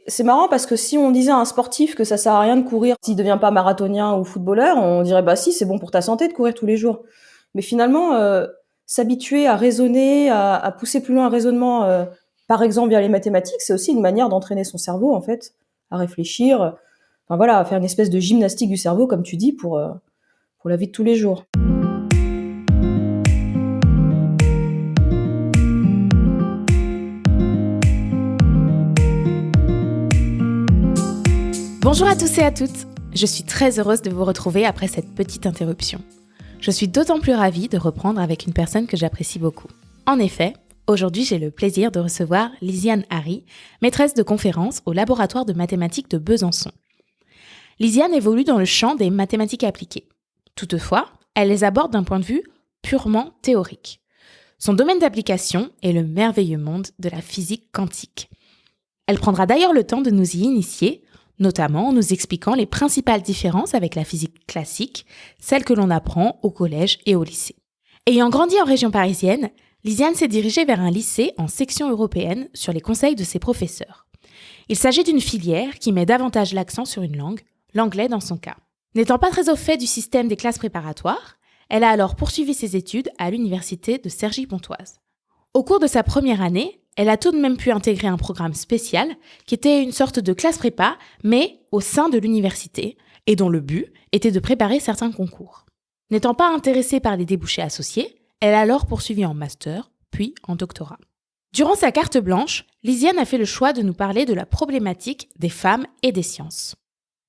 c'est marrant parce que si on disait à un sportif que ça sert à rien de courir s'il devient pas marathonien ou footballeur, on dirait bah si, c'est bon pour ta santé de courir tous les jours. Mais finalement, s'habituer à raisonner, à pousser plus loin un raisonnement, par exemple via les mathématiques, c'est aussi une manière d'entraîner son cerveau en fait, à réfléchir. Enfin voilà, à faire une espèce de gymnastique du cerveau comme tu dis pour la vie de tous les jours. Bonjour à tous et à toutes, je suis très heureuse de vous retrouver après cette petite interruption. Je suis d'autant plus ravie de reprendre avec une personne que j'apprécie beaucoup. En effet, aujourd'hui j'ai le plaisir de recevoir Lisiane Hari, maîtresse de conférences au laboratoire de mathématiques de Besançon. Lisiane évolue dans le champ des mathématiques appliquées. Toutefois, elle les aborde d'un point de vue purement théorique. Son domaine d'application est le merveilleux monde de la physique quantique. Elle prendra d'ailleurs le temps de nous y initier, notamment en nous expliquant les principales différences avec la physique classique, celle que l'on apprend au collège et au lycée. Ayant grandi en région parisienne, Lisiane s'est dirigée vers un lycée en section européenne sur les conseils de ses professeurs. Il s'agit d'une filière qui met davantage l'accent sur une langue, l'anglais dans son cas. N'étant pas très au fait du système des classes préparatoires, elle a alors poursuivi ses études à l'université de Cergy-Pontoise. Au cours de sa première année, elle a tout de même pu intégrer un programme spécial qui était une sorte de classe prépa, mais au sein de l'université, et dont le but était de préparer certains concours. N'étant pas intéressée par les débouchés associés, elle a alors poursuivi en master, puis en doctorat. Durant sa carte blanche, Lisiane a fait le choix de nous parler de la problématique des femmes et des sciences.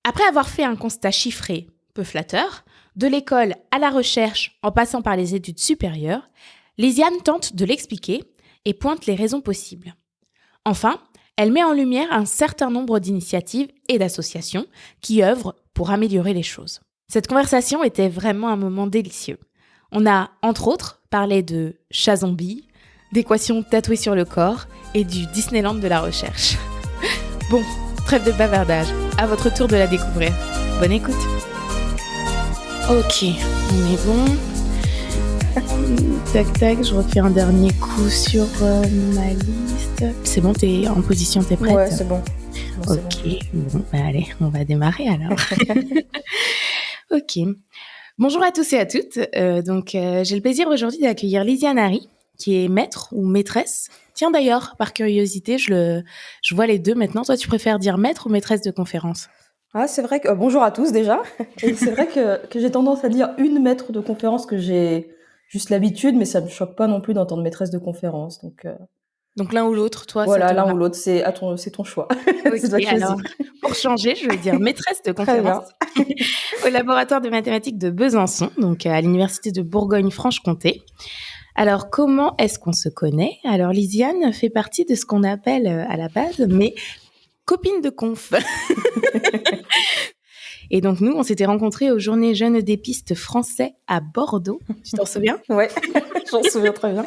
Après avoir fait un constat chiffré, peu flatteur, de l'école à la recherche en passant par les études supérieures, Lisiane tente de l'expliquer et pointe les raisons possibles. Enfin, elle met en lumière un certain nombre d'initiatives et d'associations qui œuvrent pour améliorer les choses. Cette conversation était vraiment un moment délicieux. On a, entre autres, parlé de chats zombies, d'équations tatouées sur le corps et du Disneyland de la recherche. Bon, trêve de bavardage, à votre tour de la découvrir. Bonne écoute. Ok, on est bon. Tac tac, je refais un dernier coup sur ma liste. C'est bon, t'es en position, t'es prête? Ouais, c'est bon. Ok, bon, bah allez, on va démarrer alors. Ok. Bonjour à tous et à toutes. J'ai le plaisir aujourd'hui d'accueillir Lisiane Hari, qui est maître ou maîtresse. Tiens d'ailleurs, par curiosité, je vois les deux maintenant. Toi, tu préfères dire maître ou maîtresse de conférence? Ah, c'est vrai que bonjour à tous déjà. Et c'est vrai que j'ai tendance à dire une maître de conférence que j'ai juste l'habitude, mais ça me choque pas non plus d'entendre maîtresse de conférence. Donc l'un ou l'autre, toi, voilà, ça te l'un va. ou l'autre, c'est ton choix. Ok, C'est toi qui alors, choisis. pour changer, je vais dire maîtresse de Très bien. conférence au laboratoire de mathématiques de Besançon, donc à l'université de Bourgogne-Franche-Comté. Alors, comment est-ce qu'on se connaît? Alors, Lisiane fait partie de ce qu'on appelle à la base mes copines de conf. Et donc, nous, on s'était rencontrés aux Journées Jeunes d'épistes français à Bordeaux. Tu t'en souviens? Ouais, j'en souviens très bien.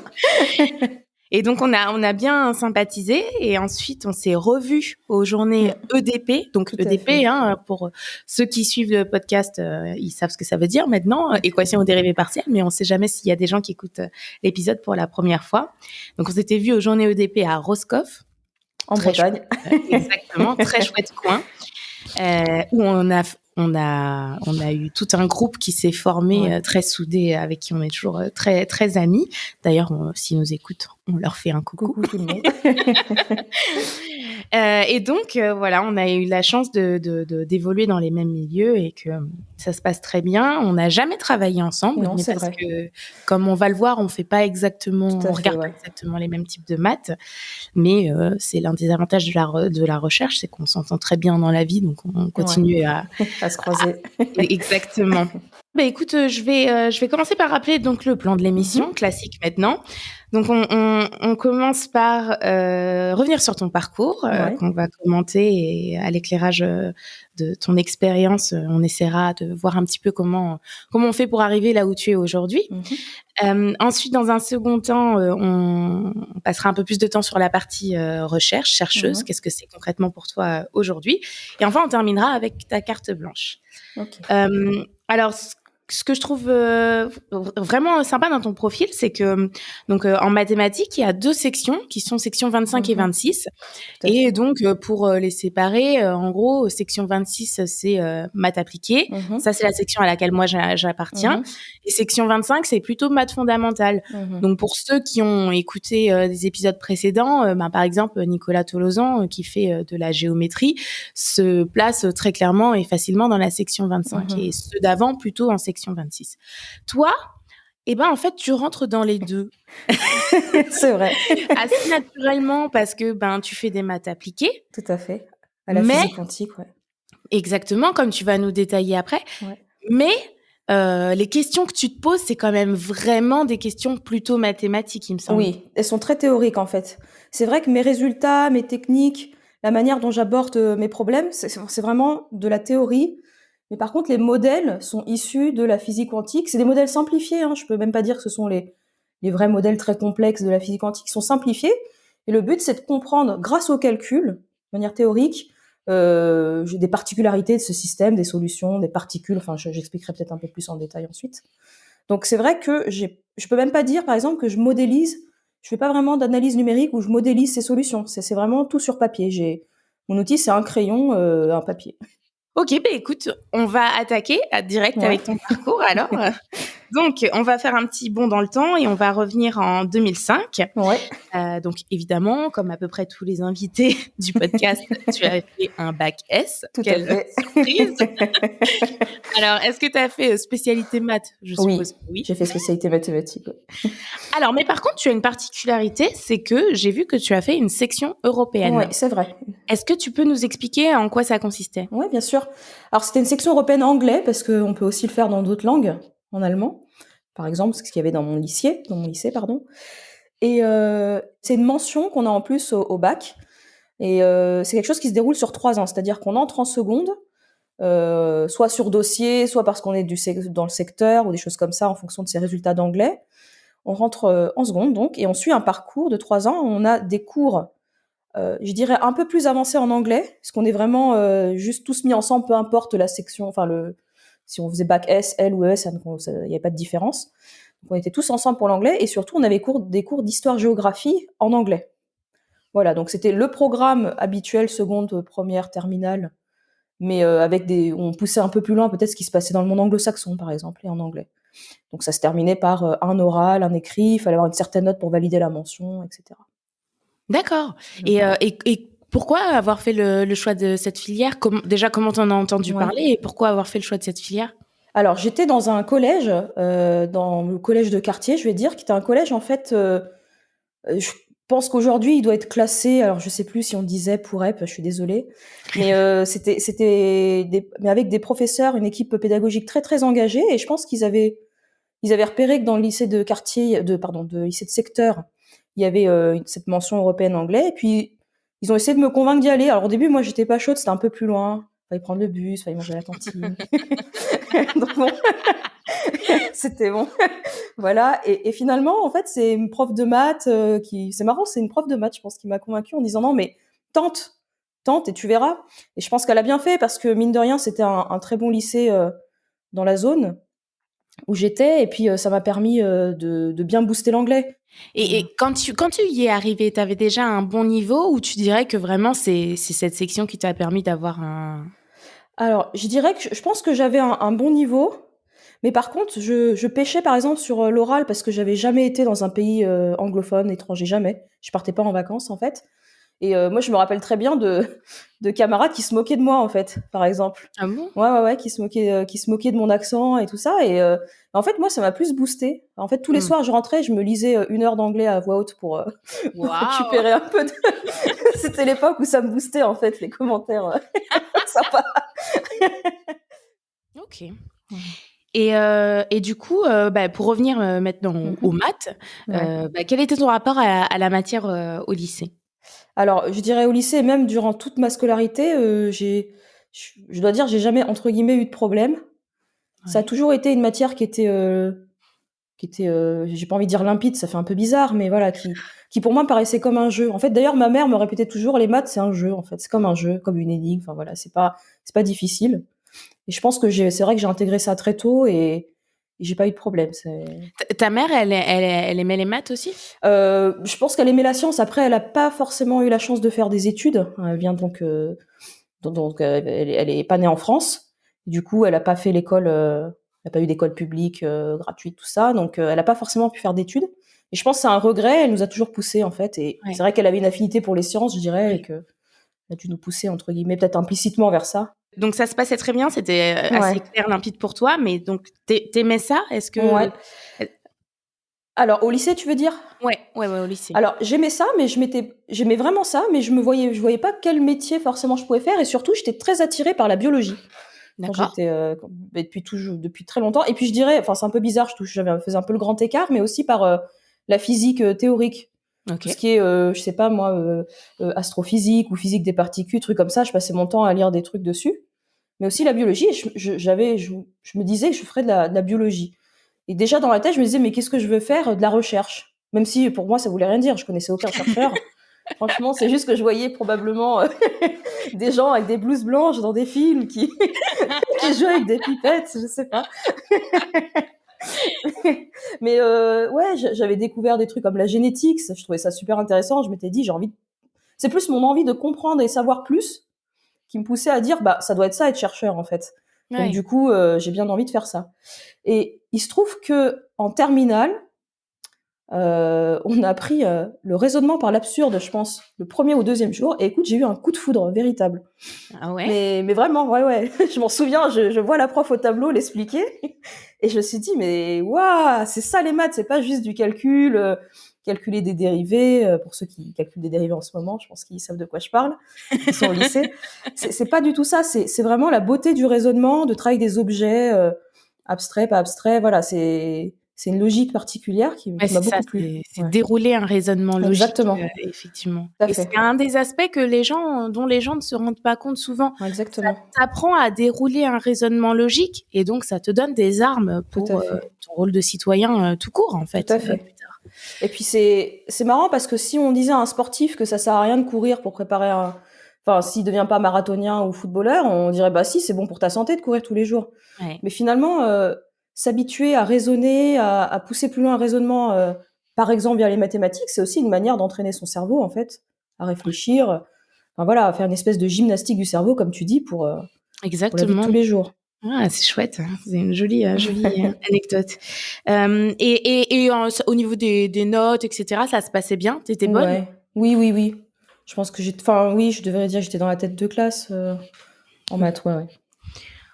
Et donc, on a bien sympathisé et ensuite, on s'est revus aux journées EDP. Donc, Tout à EDP, fait. pour ceux qui suivent le podcast, ils savent ce que ça veut dire maintenant, équation aux dérivées partielles, mais on ne sait jamais s'il y a des gens qui écoutent l'épisode pour la première fois. Donc, on s'était vus aux journées EDP à Roscoff. En Bretagne. Exactement, très chouette coin, où on a eu tout un groupe qui s'est formé, très soudé, avec qui on est toujours très, très amis. D'ailleurs, s'ils nous écoutent, on leur fait un coucou. Coucou tout le monde. Et donc, voilà, on a eu la chance d'évoluer dans les mêmes milieux et que ça se passe très bien. On n'a jamais travaillé ensemble, Non, mais c'est parce vrai. que, comme on va le voir, on regarde pas exactement les mêmes types de maths. Mais c'est l'un des avantages de la recherche, c'est qu'on s'entend très bien dans la vie, donc on continue à se croiser. Exactement. Bah écoute, je vais commencer par rappeler donc le plan de l'émission, classique maintenant. Donc on commence par revenir sur ton parcours, qu'on va commenter, et à l'éclairage de ton expérience, on essaiera de voir un petit peu comment on fait pour arriver là où tu es aujourd'hui. Ensuite, dans un second temps, on passera un peu plus de temps sur la partie recherche, chercheuse. Qu'est-ce que c'est concrètement pour toi aujourd'hui? Et enfin, on terminera avec ta carte blanche. Ok. Alors, ce que je trouve vraiment sympa dans ton profil, c'est que donc en mathématiques, il y a 2 sections qui sont section 25 et 26. Tout à Et fait. donc pour les séparer, en gros, section 26, c'est maths appliquées. Mmh. Ça, c'est la section à laquelle moi j'appartiens. Mmh. Et section 25, c'est plutôt maths fondamentales. Mmh. Donc pour ceux qui ont écouté des épisodes précédents, par exemple Nicolas Tolosan qui fait de la géométrie se place très clairement et facilement dans la section 25 Mmh. et ceux d'avant plutôt en section 26. Toi, eh ben en fait tu rentres dans les deux C'est vrai. assez naturellement parce que tu fais des maths appliquées, Tout à fait. À la mais physique quantique, ouais. exactement comme tu vas nous détailler après, Ouais. mais les questions que tu te poses, c'est quand même vraiment des questions plutôt mathématiques, il me semble. Oui, elles sont très théoriques, en fait. C'est vrai que mes résultats, mes techniques, la manière dont j'aborde, mes problèmes, c'est vraiment de la théorie. Mais par contre, les modèles sont issus de la physique quantique. C'est des modèles simplifiés, hein, je peux même pas dire que ce sont les vrais modèles très complexes de la physique quantique. Ils sont simplifiés et le but, c'est de comprendre, grâce au calcul, de manière théorique, j'ai des particularités de ce système, des solutions, des particules, enfin, j'expliquerai peut-être un peu plus en détail ensuite. Donc c'est vrai que je peux même pas dire, par exemple, que je fais pas vraiment d'analyse numérique où je modélise ces solutions. C'est vraiment tout sur papier. Mon outil, c'est un crayon, un papier. Ok, écoute, on va attaquer direct Ouais. avec ton parcours alors. Donc, on va faire un petit bond dans le temps et on va revenir en 2005. Ouais. Donc, évidemment, comme à peu près tous les invités du podcast, tu as fait un bac S. Tout à Quelle fait. surprise! Alors, est-ce que tu as fait spécialité maths? Je suppose Oui, que oui. j'ai fait spécialité mathématiques, ouais. Alors, mais par contre, tu as une particularité, c'est que j'ai vu que tu as fait une section européenne. Ouais, c'est vrai. Est-ce que tu peux nous expliquer en quoi ça consistait? Ouais, bien sûr. Alors c'était une section européenne anglais parce qu'on peut aussi le faire dans d'autres langues, en allemand, par exemple, c'est ce qu'il y avait dans mon lycée, pardon. Et c'est une mention qu'on a en plus au bac et c'est quelque chose qui se déroule sur 3 ans. C'est-à-dire qu'on entre en seconde, soit sur dossier, soit parce qu'on est dans le secteur ou des choses comme ça en fonction de ses résultats d'anglais. On rentre, en seconde donc et on suit un parcours de 3 ans. On a des cours, je dirais un peu plus avancés en anglais, parce qu'on est vraiment, juste tous mis ensemble, peu importe la section, enfin si on faisait bac S, L ou ES, il y avait pas de différence. Donc on était tous ensemble pour l'anglais et surtout on avait des cours d'histoire-géographie en anglais. Voilà, donc c'était le programme habituel seconde, première, terminale, mais on poussait un peu plus loin peut-être ce qui se passait dans le monde anglo-saxon par exemple et en anglais. Donc ça se terminait par un oral, un écrit, il fallait avoir une certaine note pour valider la mention, etc. D'accord. Donc Et, voilà. pourquoi avoir fait le choix de cette filière? Déjà, comment t'en as entendu Ouais. parler et pourquoi avoir fait le choix de cette filière? Alors j'étais dans un collège, dans le collège de quartier, je vais dire, qui était un collège en fait. Je pense qu'aujourd'hui il doit être classé. Alors je sais plus si on disait PUREP, je suis désolée, mais mais avec des professeurs, une équipe pédagogique très très engagée, et je pense ils avaient repéré que dans le lycée de quartier, de lycée de secteur, il y avait cette mention européenne anglais. Et puis ils ont essayé de me convaincre d'y aller. Alors au début, moi, j'étais pas chaude, c'était un peu plus loin. Fallait prendre le bus, fallait manger à la cantine. Donc bon, c'était bon. Voilà. Et finalement, en fait, c'est une prof de maths c'est marrant, c'est une prof de maths, je pense, qui m'a convaincue en disant non, mais tente, tente et tu verras. Et je pense qu'elle a bien fait parce que mine de rien, c'était un très bon lycée dans la zone où j'étais, et puis ça m'a permis de bien booster l'anglais. Et quand tu y es arrivé, tu avais déjà un bon niveau ou tu dirais que vraiment c'est cette section qui t'a permis d'avoir un... Alors, je dirais que je pense que j'avais un bon niveau, mais par contre, je pêchais par exemple sur l'oral parce que j'avais jamais été dans un pays anglophone, étranger, jamais. Je partais pas en vacances en fait. Et moi, je me rappelle très bien de camarades qui se moquaient de moi, en fait, par exemple. Ah bon? Ouais, qui se moquaient de mon accent et tout ça. Et en fait, moi, ça m'a plus boosté. En fait, tous les Hmm. soirs, je rentrais, je me lisais 1 heure d'anglais à voix haute pour Waouh! récupérer un peu de... C'était l'époque où ça me boostait, en fait, les commentaires sympas. Ok. Et du coup, pour revenir maintenant aux Mhm. maths, Ouais. quel était ton rapport à la matière au lycée? Alors, je dirais au lycée, même durant toute ma scolarité, je dois dire, j'ai jamais, entre guillemets, eu de problème. Ça a Ouais. toujours été une matière qui était, j'ai pas envie de dire limpide, ça fait un peu bizarre, mais voilà, qui pour moi paraissait comme un jeu. En fait, d'ailleurs, ma mère me répétait toujours, les maths, c'est un jeu, en fait. C'est comme un jeu, comme une énigme. Enfin, voilà, c'est pas difficile. Et je pense que c'est vrai que j'ai intégré ça très tôt, et j'ai pas eu de problème. Ta mère, elle aimait les maths aussi? Je pense qu'elle aimait la science. Après, elle a pas forcément eu la chance de faire des études. Elle vient elle est pas née en France. Du coup, elle a pas fait l'école, elle a pas eu d'école publique gratuite, tout ça. Donc, elle a pas forcément pu faire d'études. Et je pense que c'est un regret. Elle nous a toujours poussés en fait. Et Ouais. c'est vrai qu'elle avait une affinité pour les sciences, je dirais, et que elle a dû nous pousser entre guillemets, peut-être implicitement vers ça. Donc ça se passait très bien, c'était assez Ouais, clair, limpide pour toi, mais donc t'aimais ça? Est-ce que... ouais. Alors, au lycée, tu veux dire? Ouais, ouais, ouais, au lycée. Alors, j'aimais ça, mais j'aimais vraiment ça, mais je voyais pas quel métier forcément je pouvais faire, et surtout, j'étais très attirée par la biologie quand D'accord. j'étais, mais depuis très longtemps. Et puis, je dirais, enfin, c'est un peu bizarre, je faisais un peu le grand écart, mais aussi par la physique théorique, Ok. tout ce qui est, je sais pas moi, astrophysique ou physique des particules, trucs comme ça. Je passais mon temps à lire des trucs dessus, mais aussi la biologie. Et je me disais que je ferais de la biologie. Et déjà dans la tête, je me disais, mais qu'est-ce que je veux faire? De la recherche. Même si pour moi, ça voulait rien dire. Je connaissais aucun chercheur. Franchement, c'est juste que je voyais probablement des gens avec des blouses blanches dans des films qui jouaient avec des pipettes, je sais pas. Mais ouais, j'avais découvert des trucs comme la génétique. Je trouvais ça super intéressant. Je m'étais dit, c'est plus mon envie de comprendre et savoir plus qui me poussait à dire, bah, ça doit être ça, être chercheur, en fait. Donc, Ouais. du coup, j'ai bien envie de faire ça. Et il se trouve que en terminale, on a appris le raisonnement par l'absurde, je pense, le premier ou deuxième jour. Et écoute, j'ai eu un coup de foudre véritable. Ah ouais? Mais vraiment, ouais, ouais. Je m'en souviens, je vois la prof au tableau l'expliquer. Et je me suis dit, mais waouh, c'est ça les maths, c'est pas juste du calcul, calculer des dérivés. Pour ceux qui calculent des dérivés en ce moment, je pense qu'ils savent de quoi je parle, qui sont au lycée. C'est pas du tout ça, c'est vraiment la beauté du raisonnement, de travailler des objets abstraits, pas abstraits. Voilà, c'est une logique particulière Ouais, qui m'a c'est ça, beaucoup plu. c'est Ouais, dérouler un raisonnement logique, exactement, effectivement. tout à Et c'est fait. un des aspects que dont les gens ne se rendent pas compte souvent. Ouais, Ça exactement, t'apprend à dérouler un raisonnement logique et donc ça te donne des armes tout à pour fait, ton rôle de citoyen tout court, en tout fait, à fait. plus tard. Et puis c'est marrant parce que si on disait à un sportif que ça sert à rien de courir pour préparer enfin, s'il devient pas marathonien ou footballeur, on dirait bah si, c'est bon pour ta santé de courir tous les jours. Ouais. Mais finalement, s'habituer à raisonner, à pousser plus loin un raisonnement, par exemple via les mathématiques, c'est aussi une manière d'entraîner son cerveau en fait, à réfléchir. Enfin voilà, à faire une espèce de gymnastique du cerveau comme tu dis pour la vie de Exactement. tous les jours. Ah, c'est chouette, hein. C'est une jolie, jolie anecdote. Au niveau des notes, etc., ça se passait bien? T'étais bonne? Ouais. Oui, oui, oui. Je pense que enfin oui, je devrais dire que j'étais dans la tête de classe en maths, ouais, ouais.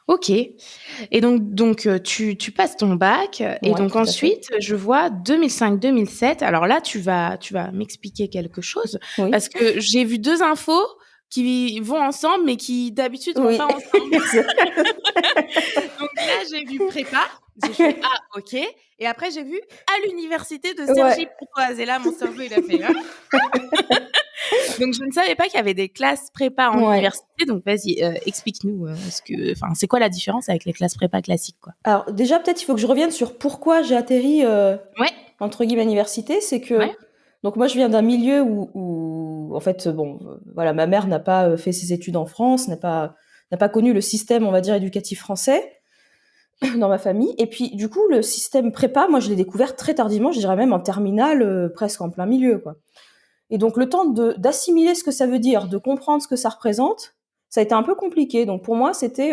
Ok. Et donc tu passes ton bac et Ouais, donc tout à fait. ensuite je vois 2005-2007. Alors là tu vas m'expliquer quelque chose Oui. parce que j'ai vu deux infos qui vont ensemble mais qui d'habitude vont Oui. pas ensemble. Donc là j'ai vu prépa, j'ai fait ah ok et après j'ai vu à l'université de Ouais. Cergy-Pontoise et là mon cerveau il a fait hein. Donc je ne savais pas qu'il y avait des classes prépa en Ouais. université donc vas-y explique-nous c'est quoi la différence avec les classes prépa classiques quoi? Alors déjà, peut-être, il faut que je revienne sur pourquoi j'ai atterri, Ouais, entre guillemets, «à l'université». C'est ouais. que donc moi, je viens d'un milieu en fait, bon, voilà, ma mère n'a pas, fait ses études en France, n'a pas connu le système, on va dire, éducatif français dans ma famille. Et puis, du coup, le système prépa, moi, je l'ai découvert très tardivement, je dirais même en terminale, presque en plein milieu, quoi. Et donc le temps d'assimiler ce que ça veut dire, de comprendre ce que ça représente, ça a été un peu compliqué. Donc pour moi, c'était,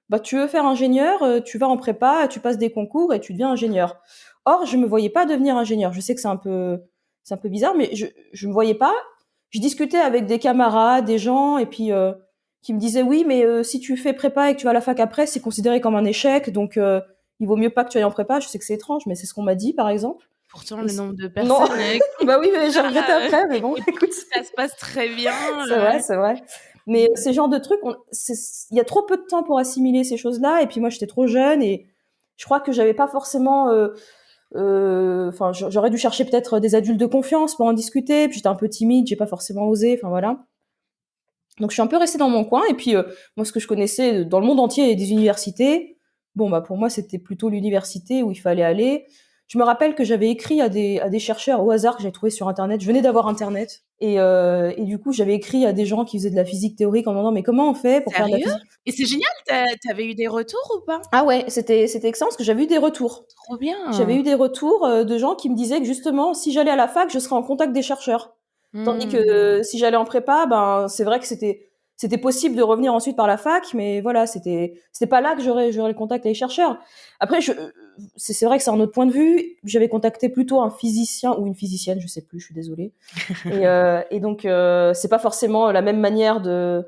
bah, tu veux faire ingénieur, tu vas en prépa, tu passes des concours et tu deviens ingénieur. Or, je me voyais pas devenir ingénieur. Je sais que c'est un peu bizarre, mais je me voyais pas. Je discutais avec des camarades, des gens, et puis qui me disaient oui, mais si tu fais prépa et que tu vas à la fac après, c'est considéré comme un échec, donc il vaut mieux pas que tu ailles en prépa. Je sais que c'est étrange, mais c'est ce qu'on m'a dit, par exemple. Pourtant, Et le nombre de non, personnes qui bah oui, mais j'ai font regretté ça, après, mais bon, et pour écoute, qui ça se passe très bien. c'est vrai, c'est vrai. Mais Mmh. ces genres de trucs, il y a trop peu de temps pour assimiler ces choses-là. Et puis moi, j'étais trop jeune et je crois que j'avais pas forcément. Enfin, j'aurais dû chercher peut-être des adultes de confiance pour en discuter. Puis j'étais un peu timide, j'ai pas forcément osé. Enfin voilà. Donc je suis un peu restée dans mon coin. Et puis moi, ce que je connaissais dans le monde entier, des universités. Bon bah pour moi, c'était plutôt l'université où il fallait aller. Je me rappelle que j'avais écrit à des chercheurs au hasard que j'avais trouvé sur Internet. Je venais d'avoir Internet. Et du coup, j'avais écrit à des gens qui faisaient de la physique théorique en me demandant, mais comment on fait pour faire de la Sérieux? physique? Et c'est génial, t'avais eu des retours ou pas? Ah ouais, c'était excellent parce que j'avais eu des retours. Trop bien. J'avais eu des retours de gens qui me disaient que justement, si j'allais à la fac, je serais en contact des chercheurs. Tandis que si j'allais en prépa, ben c'est vrai que c'était possible de revenir ensuite par la fac, mais voilà, c'était pas là que j'aurais le contact avec les chercheurs. Après, c'est vrai que c'est un autre point de vue. J'avais contacté plutôt un physicien ou une physicienne, je sais plus, je suis désolée. Et donc c'est pas forcément la même manière de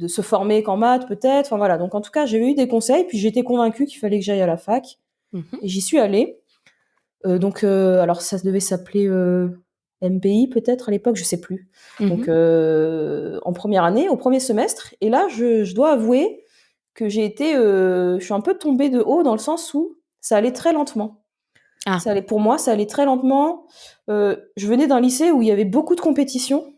se former qu'en maths peut-être. Enfin voilà. Donc en tout cas, j'ai eu des conseils, puis j'étais convaincue qu'il fallait que j'aille à la fac, et j'y suis allée. Alors ça devait s'appeler MPI peut-être à l'époque, je sais plus. Donc en première année, au premier semestre, et là je dois avouer que je suis un peu tombée de haut dans le sens où ça allait très lentement. Ah. Pour moi, ça allait très lentement. Je venais d'un lycée où il y avait beaucoup de compétitions,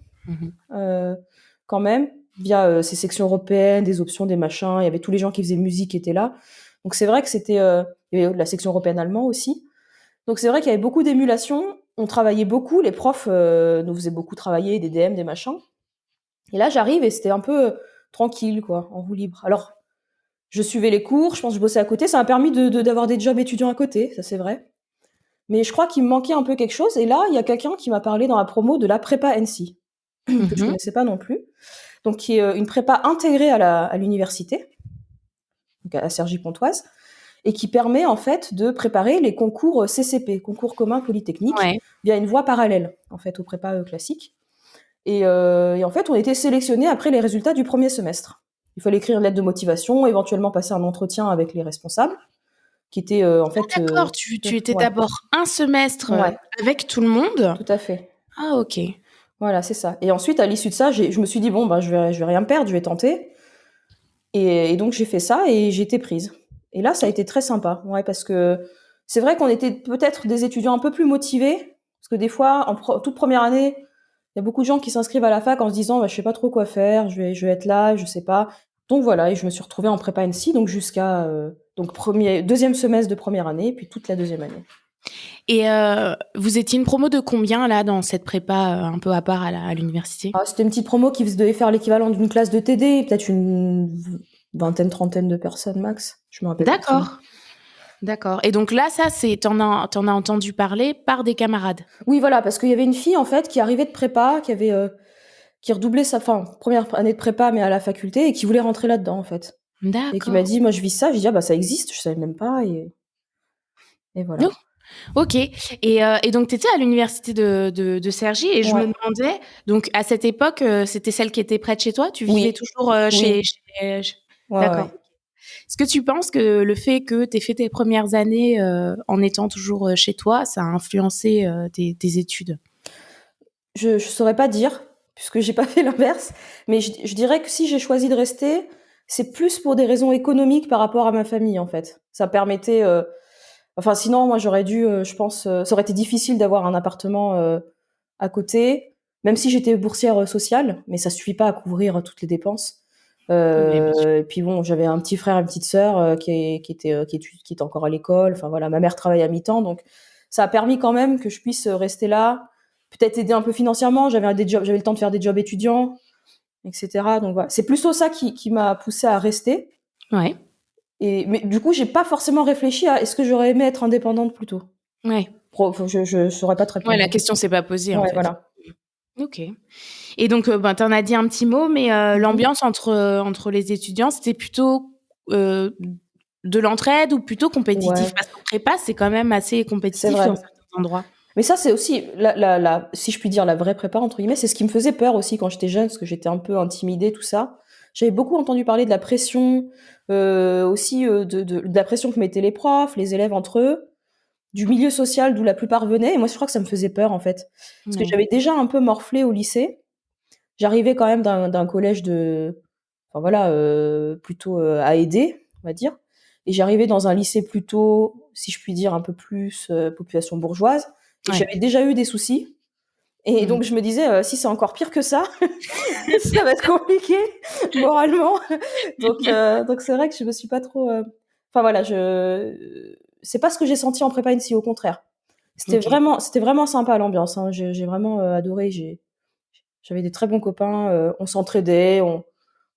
quand même, via ces sections européennes, des options, des machins. Il y avait tous les gens qui faisaient musique qui étaient là. Donc c'est vrai que il y avait la section européenne allemand aussi. Donc c'est vrai qu'il y avait beaucoup d'émulation, on travaillait beaucoup, les profs nous faisaient beaucoup travailler, des DM, des machins. Et là j'arrive et c'était un peu tranquille, quoi, en roue libre. Alors je suivais les cours, je pense que je bossais à côté, ça m'a permis d'avoir des jobs étudiants à côté, ça c'est vrai. Mais je crois qu'il me manquait un peu quelque chose, et là il y a quelqu'un qui m'a parlé dans la promo de la prépa NC, que je connaissais pas non plus. Donc qui est une prépa intégrée à l'université, donc à Cergy-Pontoise, et qui permet en fait de préparer les concours CCP, concours commun polytechnique, via une voie parallèle en fait aux prépas classiques. Et en fait, on était sélectionnés après les résultats du premier semestre. Il fallait écrire une lettre de motivation, éventuellement passer un entretien avec les responsables, qui étaient en fait. Ah d'accord, tu étais ouais. d'abord un semestre Ouais. avec tout le monde. Tout à fait. Ah ok. Voilà, c'est ça. Et ensuite, à l'issue de ça, je me suis dit bon, bah, je vais rien perdre, je vais tenter. Et donc j'ai fait ça et j'ai été prise. Et là, ça a été très sympa, ouais, parce que c'est vrai qu'on était peut-être des étudiants un peu plus motivés, parce que des fois, toute première année, il y a beaucoup de gens qui s'inscrivent à la fac en se disant, bah, je sais pas trop quoi faire, je vais être là, je sais pas. Donc voilà, et je me suis retrouvée en prépa NC, donc jusqu'à deuxième semestre de première année, puis toute la deuxième année. Et vous étiez une promo de combien là dans cette prépa un peu à part à l'université? C'était une petite promo qui devait faire l'équivalent d'une classe de TD, peut-être une vingtaine, trentaine de personnes max. Je me rappelle. D'accord. D'accord. Et donc là, ça, t'en as entendu parler par des camarades? Oui, voilà, parce qu'il y avait une fille, en fait, qui arrivait de prépa, qui redoublait première année de prépa, mais à la faculté, et qui voulait rentrer là-dedans, en fait. D'accord. Et qui m'a dit, moi, je vis ça. J'ai dit, ah, bah, ça existe, je savais même pas, et voilà. Oh, ok. Et donc, tu étais à l'université de Cergy, et je me demandais, donc, à cette époque, c'était celle qui était près de chez toi? Tu vivais toujours chez... D'accord. Ouais. Est-ce que tu penses que le fait que tu aies fait tes premières années en étant toujours chez toi, ça a influencé tes études? Je saurais pas dire, puisque j'ai pas fait l'inverse, mais je dirais que si j'ai choisi de rester, c'est plus pour des raisons économiques par rapport à ma famille, en fait. Ça permettait... Enfin, sinon, moi, j'aurais dû, je pense... ça aurait été difficile d'avoir un appartement à côté, même si j'étais boursière sociale, mais ça suffit pas à couvrir toutes les dépenses. Et puis bon, j'avais un petit frère et une petite sœur qui était encore à l'école. Enfin voilà, ma mère travaille à mi-temps, donc ça a permis quand même que je puisse rester là, peut-être aider un peu financièrement. J'avais le temps de faire des jobs étudiants, etc. Donc voilà, c'est plutôt ça qui m'a poussée à rester. Ouais. Mais du coup, j'ai pas forcément réfléchi à est-ce que j'aurais aimé être indépendante plus tôt. Ouais. Je saurais pas très bien. Ouais, la question s'est pas posée en fait. Voilà. Ok. Et donc, t'en as dit un petit mot, mais l'ambiance entre les étudiants, c'était plutôt de l'entraide ou plutôt compétitif? Parce qu'en prépa, c'est quand même assez compétitif dans certains endroits. Mais ça, c'est aussi, si je puis dire, la vraie prépa, entre guillemets, c'est ce qui me faisait peur aussi quand j'étais jeune, parce que j'étais un peu intimidée, tout ça. J'avais beaucoup entendu parler de la pression, aussi de la pression que mettaient les profs, les élèves entre eux, du milieu social d'où la plupart venaient. Et moi, je crois que ça me faisait peur, en fait. Parce que j'avais déjà un peu morflé au lycée. J'arrivais quand même d'un collège plutôt à aider, on va dire. Et j'arrivais dans un lycée plutôt, si je puis dire, un peu plus population bourgeoise. Et j'avais déjà eu des soucis. Et donc, je me disais, si c'est encore pire que ça, ça va être compliqué, moralement. Donc c'est vrai que je me suis pas trop... Enfin, voilà, c'est pas ce que j'ai senti en prépa INSI, au contraire. C'était Ok. vraiment sympa l'ambiance, hein. J'ai vraiment adoré. J'avais des très bons copains, on s'entraidait, on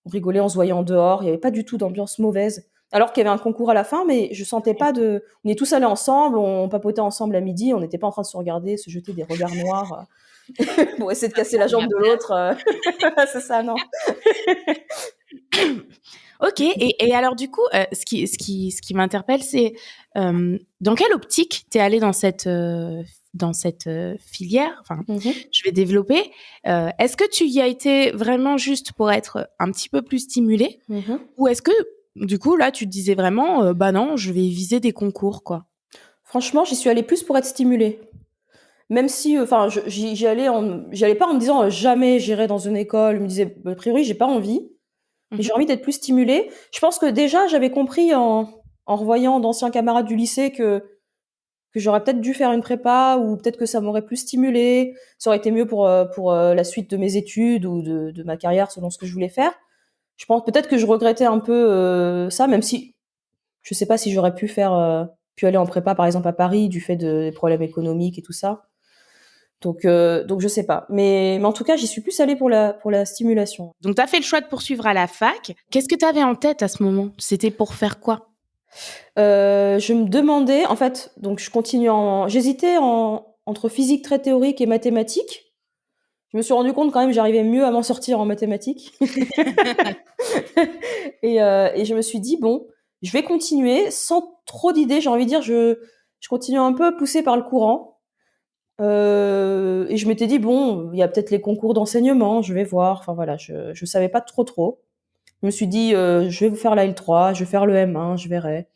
rigolait, on se voyait en dehors. Il n'y avait pas du tout d'ambiance mauvaise. Alors qu'il y avait un concours à la fin, mais je sentais pas de. On est tous allés ensemble, on papotait ensemble à midi, on n'était pas en train de se regarder, se jeter des regards noirs pour essayer de casser la jambe de l'autre. C'est ça, non. Ok, et alors du coup, ce qui m'interpelle, c'est dans quelle optique t'es allée dans cette filière, enfin, Mhm. je vais développer. Est-ce que tu y as été vraiment juste pour être un petit peu plus stimulée, Mhm. ou est-ce que du coup là tu te disais vraiment, bah non, je vais viser des concours quoi. Franchement, j'y suis allée plus pour être stimulée. Même si, enfin, j'y allais pas en me disant jamais j'irai dans une école. Je me disais, a priori, j'ai pas envie. Mais j'ai Mhm. envie d'être plus stimulée. Je pense que déjà, j'avais compris en revoyant d'anciens camarades du lycée que j'aurais peut-être dû faire une prépa ou peut-être que ça m'aurait plus stimulée. Ça aurait été mieux pour la suite de mes études ou de ma carrière selon ce que je voulais faire. Je pense peut-être que je regrettais un peu ça, même si je sais pas si j'aurais pu aller en prépa par exemple à Paris du fait des problèmes économiques et tout ça. Donc je sais pas. Mais en tout cas, j'y suis plus allée pour la stimulation. Donc tu as fait le choix de poursuivre à la fac. Qu'est-ce que tu avais en tête à ce moment? C'était pour faire quoi? Je me demandais, en fait, donc j'hésitais entre physique très théorique et mathématiques. Je me suis rendu compte quand même que j'arrivais mieux à m'en sortir en mathématiques. Et je me suis dit, bon, je vais continuer sans trop d'idées. J'ai envie de dire, je continue un peu poussée par le courant. Et je m'étais dit, bon, il y a peut-être les concours d'enseignement, je vais voir. Enfin voilà, je savais pas trop. Je me suis dit, je vais vous faire la L3, je vais faire le M1, je verrai.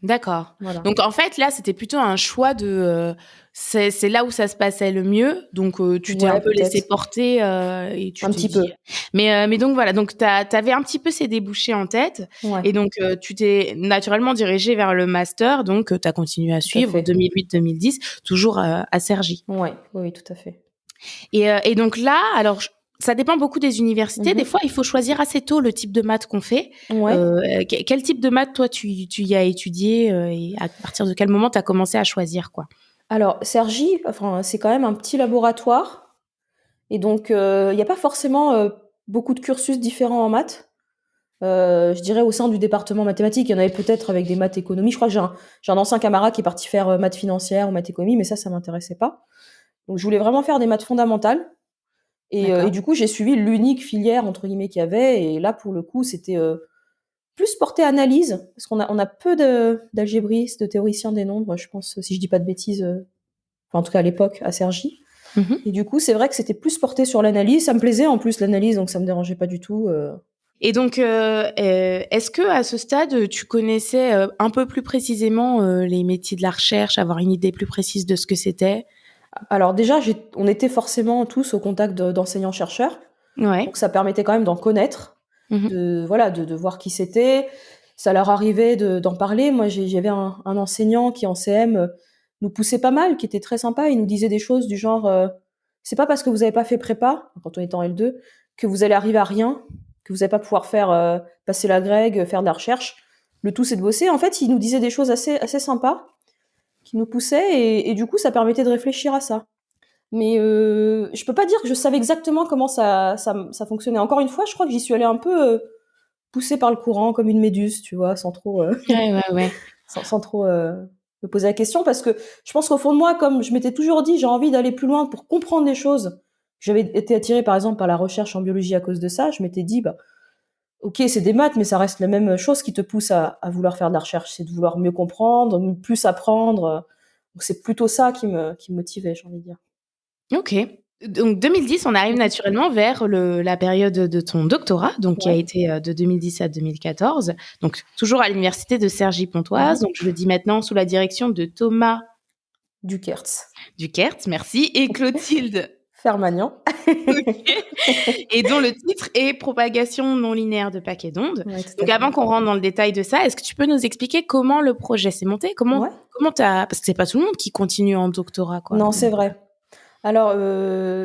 D'accord. Voilà. Donc en fait, là, c'était plutôt un choix de c'est là où ça se passait le mieux. Donc tu t'es un Ouais, peu laissé peut-être. porter et tu Un t'es petit dit. peu. Mais donc voilà, donc t'avais un petit peu ces débouchés en tête Ouais, et donc tu t'es naturellement dirigé vers le master. Donc tu as continué à tout à suivre fait. 2008-2010, toujours à Cergy. Ouais, oui, tout à fait. Et donc là, alors, ça dépend beaucoup des universités. Des Mhm. fois, il faut choisir assez tôt le type de maths qu'on fait. Ouais. Quel type de maths, toi, tu y as étudié et à partir de quel moment tu as commencé à choisir, quoi? Alors, Cergy, enfin, c'est quand même un petit laboratoire. Et donc, il n'y a pas forcément beaucoup de cursus différents en maths. Je dirais au sein du département mathématiques, il y en avait peut-être avec des maths économie. Je crois que j'ai un ancien camarade qui est parti faire maths financières ou maths économie, mais ça m'intéressait pas. Donc, je voulais vraiment faire des maths fondamentales. Et D'accord. du coup, j'ai suivi l'unique filière, entre guillemets, qu'il y avait. Et là, pour le coup, c'était plus porté analyse, parce on a peu d'algébristes, de théoriciens des nombres, je pense, si je dis pas de bêtises, enfin, en tout cas à l'époque, à Cergy. Mhm. Et du coup, c'est vrai que c'était plus porté sur l'analyse. Ça me plaisait en plus l'analyse, donc ça me dérangeait pas du tout. Et donc, est-ce que à ce stade, tu connaissais un peu plus précisément les métiers de la recherche, avoir une idée plus précise de ce que c'était? Alors déjà, on était forcément tous au contact d'enseignants-chercheurs, Ouais. donc ça permettait quand même d'en connaître, Mhm. de voir qui c'était. Ça leur arrivait d'en parler. Moi, j'avais un enseignant qui en CM nous poussait pas mal, qui était très sympa. Il nous disait des choses du genre, c'est pas parce que vous avez pas fait prépa, quand on était en L2, que vous allez arriver à rien, que vous allez pas pouvoir faire passer la grègue, faire de la recherche. Le tout, c'est de bosser. En fait, il nous disait des choses assez sympas, qui nous poussaient, et du coup, ça permettait de réfléchir à ça. Mais je peux pas dire que je savais exactement comment ça fonctionnait. Encore une fois, je crois que j'y suis allée un peu poussée par le courant, comme une méduse, tu vois, sans trop, Ouais, ouais, ouais. sans trop me poser la question, parce que je pense qu'au fond de moi, comme je m'étais toujours dit, j'ai envie d'aller plus loin pour comprendre les choses. J'avais été attirée, par exemple, par la recherche en biologie à cause de ça. Je m'étais dit, bah, ok, c'est des maths, mais ça reste la même chose qui te pousse à vouloir faire de la recherche. C'est de vouloir mieux comprendre, plus apprendre. Donc c'est plutôt ça qui me motivait, j'ai envie de dire. Ok. Donc 2010, on arrive Mhm. naturellement vers la période de ton doctorat, donc qui a Ouais. été de 2010 à 2014, donc toujours à l'université de Cergy-Pontoise. Mhm. Donc je le dis maintenant sous la direction de Thomas Du Kertz. Duquert, merci, et Clotilde. Fermagnan. Et dont le titre est Propagation non linéaire de paquets d'ondes. Ouais, tout à Donc fait. avant qu'on rentre dans le détail de ça, est-ce que tu peux nous expliquer comment le projet s'est monté? Ouais. Comment t'as, parce que c'est pas tout le monde qui continue en doctorat, quoi. Non, c'est vrai. Alors,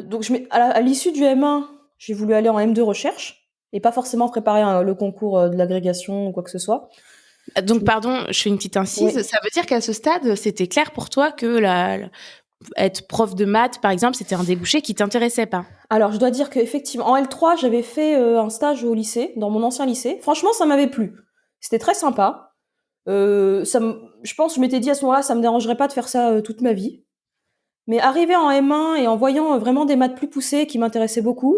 donc à l'issue du M1, j'ai voulu aller en M2 recherche et pas forcément préparer le concours de l'agrégation ou quoi que ce soit. Donc, pardon, je fais une petite Oui. incise. Ça veut dire qu'à ce stade, c'était clair pour toi que être prof de maths, par exemple, c'était un débouché qui t'intéressait pas? Alors, je dois dire qu'effectivement, en L3, j'avais fait un stage au lycée, dans mon ancien lycée. Franchement, ça m'avait plu. C'était très sympa. Je pense, je m'étais dit à ce moment-là, ça me dérangerait pas de faire ça toute ma vie. Mais arrivé en M1 et en voyant vraiment des maths plus poussées qui m'intéressaient beaucoup,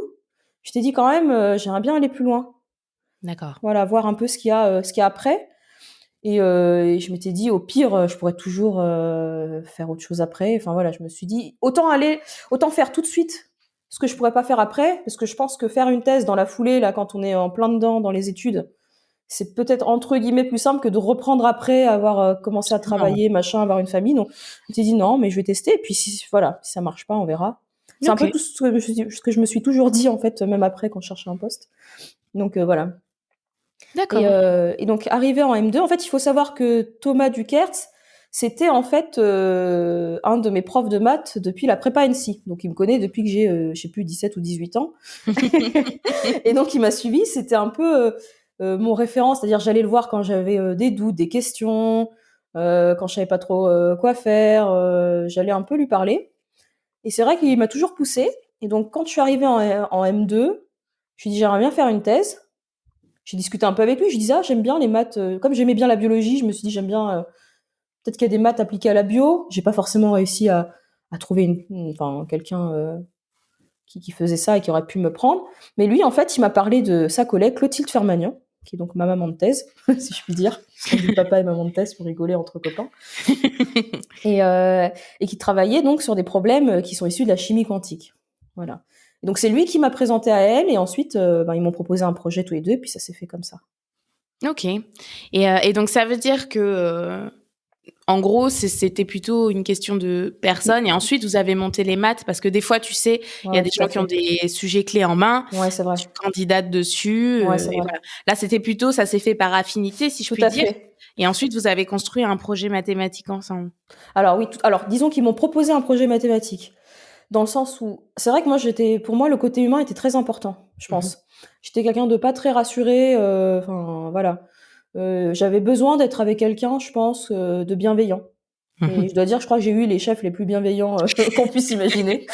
je t'ai dit quand même, j'aimerais bien aller plus loin. D'accord. Voilà, voir un peu ce qu'il y a après. Et je m'étais dit, au pire, je pourrais toujours faire autre chose après. Enfin voilà, je me suis dit, autant faire tout de suite ce que je pourrais pas faire après, parce que je pense que faire une thèse dans la foulée, là, quand on est en plein dedans dans les études, c'est peut-être entre guillemets plus simple que de reprendre après, avoir commencé à Non. travailler, machin, avoir une famille. Donc, je m'étais dit non, mais je vais tester. Et puis si voilà, si ça marche pas, on verra. C'est un Ok, peu tout ce que je me suis toujours dit en fait, même après quand je cherchais un poste. Donc voilà. d'accord. Et donc, arrivé en M2, en fait, il faut savoir que Thomas Dukertz, c'était en fait un de mes profs de maths depuis la prépa NC. Donc, il me connaît depuis que j'ai, je sais plus, 17 ou 18 ans. Et donc, il m'a suivi. C'était un peu mon référent. C'est-à-dire, j'allais le voir quand j'avais des doutes, des questions, quand je savais pas trop quoi faire. J'allais un peu lui parler. Et c'est vrai qu'il m'a toujours poussé. Et donc, quand je suis arrivée en M2, je lui ai dit, j'aimerais bien faire une thèse. J'ai discuté un peu avec lui, je disais: «Ah, j'aime bien les maths», comme j'aimais bien la biologie, je me suis dit: «J'aime bien, peut-être qu'il y a des maths appliquées à la bio». J'ai pas forcément réussi à trouver enfin, quelqu'un, qui faisait ça et qui aurait pu me prendre. Mais lui, en fait, il m'a parlé de sa collègue Clotilde Fermagnan, qui est donc ma maman de thèse, si je puis dire. On dit papa et maman de thèse pour rigoler entre copains. Et et qui travaillait donc sur des problèmes, qui sont issus de la chimie quantique. Voilà. Et donc c'est lui qui m'a présenté à elle et ensuite, ils m'ont proposé un projet tous les 2 et puis ça s'est fait comme ça. Ok. Et donc, ça veut dire que, en gros, c'était plutôt une question de personne. Et ensuite, vous avez monté les maths parce que des fois, tu sais, il y a Ouais, des tout gens à qui ont fait. des sujets clés en main. Ouais, c'est vrai. Tu candidates dessus. Ouais, c'est Et vrai. voilà. Là, c'était plutôt, ça s'est fait par affinité, si je Tout puis à dire. fait. Et ensuite, vous avez construit un projet mathématique ensemble. Alors oui, alors disons qu'ils m'ont proposé un projet mathématique, dans le sens où c'est vrai que pour moi, le côté humain était très important, je Mhm. pense. J'étais quelqu'un de pas très rassuré, enfin voilà. J'avais besoin d'être avec quelqu'un, je pense, de bienveillant. Et je Mhm. dois dire, je crois que j'ai eu les chefs les plus bienveillants qu'on puisse imaginer.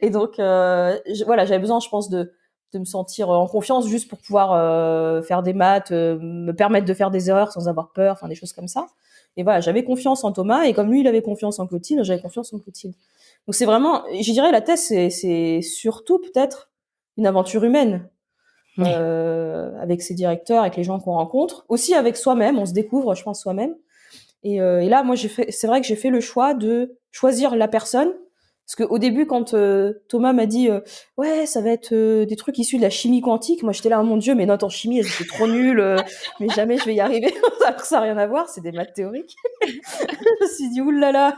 Et donc, voilà, j'avais besoin, je pense, de me sentir en confiance juste pour pouvoir faire des maths, me permettre de faire des erreurs sans avoir peur, enfin des choses comme ça. Et voilà, j'avais confiance en Thomas et comme lui, il avait confiance en Clotilde, j'avais confiance en Clotilde. Donc c'est vraiment, je dirais, la thèse, c'est surtout peut-être une aventure humaine Ouais. avec ses directeurs, avec les gens qu'on rencontre, aussi avec soi-même, on se découvre, je pense, soi-même. Et là, moi, c'est vrai que j'ai fait le choix de choisir la personne. Parce qu'au début, quand Thomas m'a dit ouais, ça va être des trucs issus de la chimie quantique, moi j'étais là, oh mon Dieu, mes notes en chimie, elles étaient trop nulles, mais jamais je vais y arriver. Alors que ça n'a rien à voir, c'est des maths théoriques. Je me suis dit, oulala.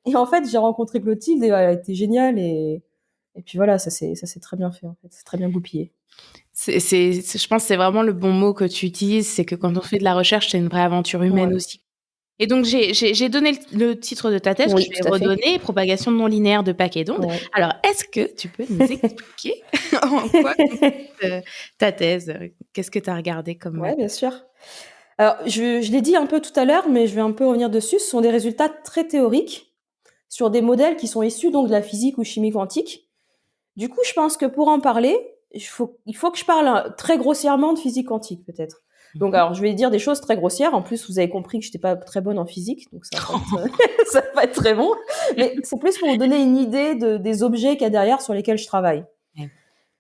Et en fait, j'ai rencontré Clotilde et elle a été géniale. Et puis voilà, ça s'est très bien fait, en fait. C'est très bien goupillé. Je pense que c'est vraiment le bon mot que tu utilises, c'est que quand on fait de la recherche, c'est une vraie aventure humaine Ouais. aussi. Et donc, j'ai donné le titre de ta thèse, que je Oui, vais tout à fait. redonner, propagation non linéaire de paquets d'ondes. Ouais. Alors, est-ce que tu peux nous expliquer en quoi consiste ta thèse? Qu'est-ce que tu as regardé comme Ouais, maths? bien sûr. Alors, je l'ai dit un peu tout à l'heure, mais je vais un peu revenir dessus. Ce sont des résultats très théoriques sur des modèles qui sont issus donc de la physique ou chimie quantique. Du coup, je pense que pour en parler, il faut que je parle très grossièrement de physique quantique, peut-être. Donc, Mmh. alors, je vais dire des choses très grossières. En plus, vous avez compris que j'étais pas très bonne en physique, donc ça va pas être, ça va pas être très bon. Mais c'est plus pour vous donner une idée des objets qu'il y a derrière sur lesquels je travaille. Ouais.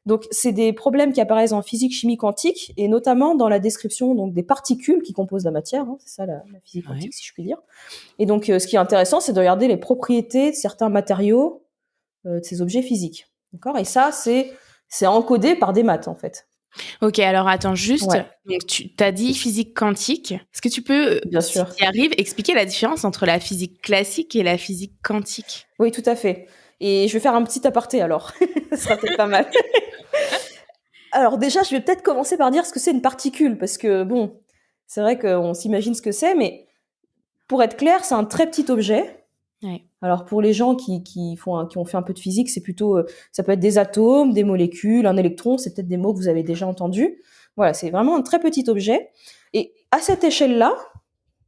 Donc, c'est des problèmes qui apparaissent en physique chimie quantique et notamment dans la description donc des particules qui composent la matière. Hein, c'est ça la physique Ouais. quantique, si je puis dire. Et donc, ce qui est intéressant, c'est de regarder les propriétés de certains matériaux, de ces objets physiques. D'accord. Et ça, c'est encodé par des maths, en fait. OK, alors attends juste, Ouais, donc tu as dit physique quantique. Est-ce que tu peux, bien si sûr. tu y arrives, expliquer la différence entre la physique classique et la physique quantique? Oui, tout à fait. Et je vais faire un petit aparté alors. Ce sera peut-être pas mal. Alors déjà, je vais peut-être commencer par dire ce que c'est une particule, parce que bon, c'est vrai qu'on s'imagine ce que c'est, mais pour être clair, c'est un très petit objet. Ouais. Alors pour les gens qui ont fait un peu de physique, c'est plutôt, ça peut être des atomes, des molécules, un électron, c'est peut-être des mots que vous avez déjà entendus. Voilà, c'est vraiment un très petit objet. Et à cette échelle-là,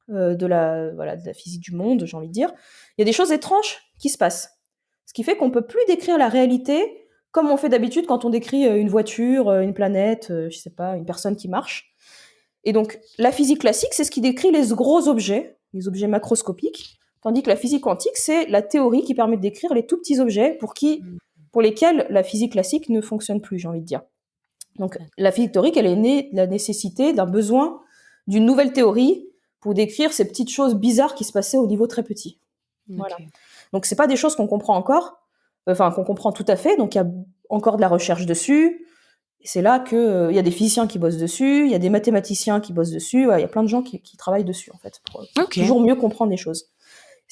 de la physique du monde, j'ai envie de dire, il y a des choses étranges qui se passent. Ce qui fait qu'on peut plus décrire la réalité comme on fait d'habitude quand on décrit une voiture, une planète, je sais pas, une personne qui marche. Et donc, la physique classique, c'est ce qui décrit les gros objets, les objets macroscopiques, tandis que la physique quantique, c'est la théorie qui permet de décrire les tout petits objets pour lesquels la physique classique ne fonctionne plus, j'ai envie de dire. Donc, la physique théorique, elle est née de la nécessité, d'un besoin d'une nouvelle théorie pour décrire ces petites choses bizarres qui se passaient au niveau très petit. Voilà. Donc, c'est pas des choses qu'on comprend encore, qu'on comprend tout à fait. Donc, il y a encore de la recherche dessus. Et c'est là que il y a des physiciens qui bossent dessus, il y a des mathématiciens qui bossent dessus. Il y a plein de gens qui travaillent dessus, en fait, pour toujours mieux comprendre les choses.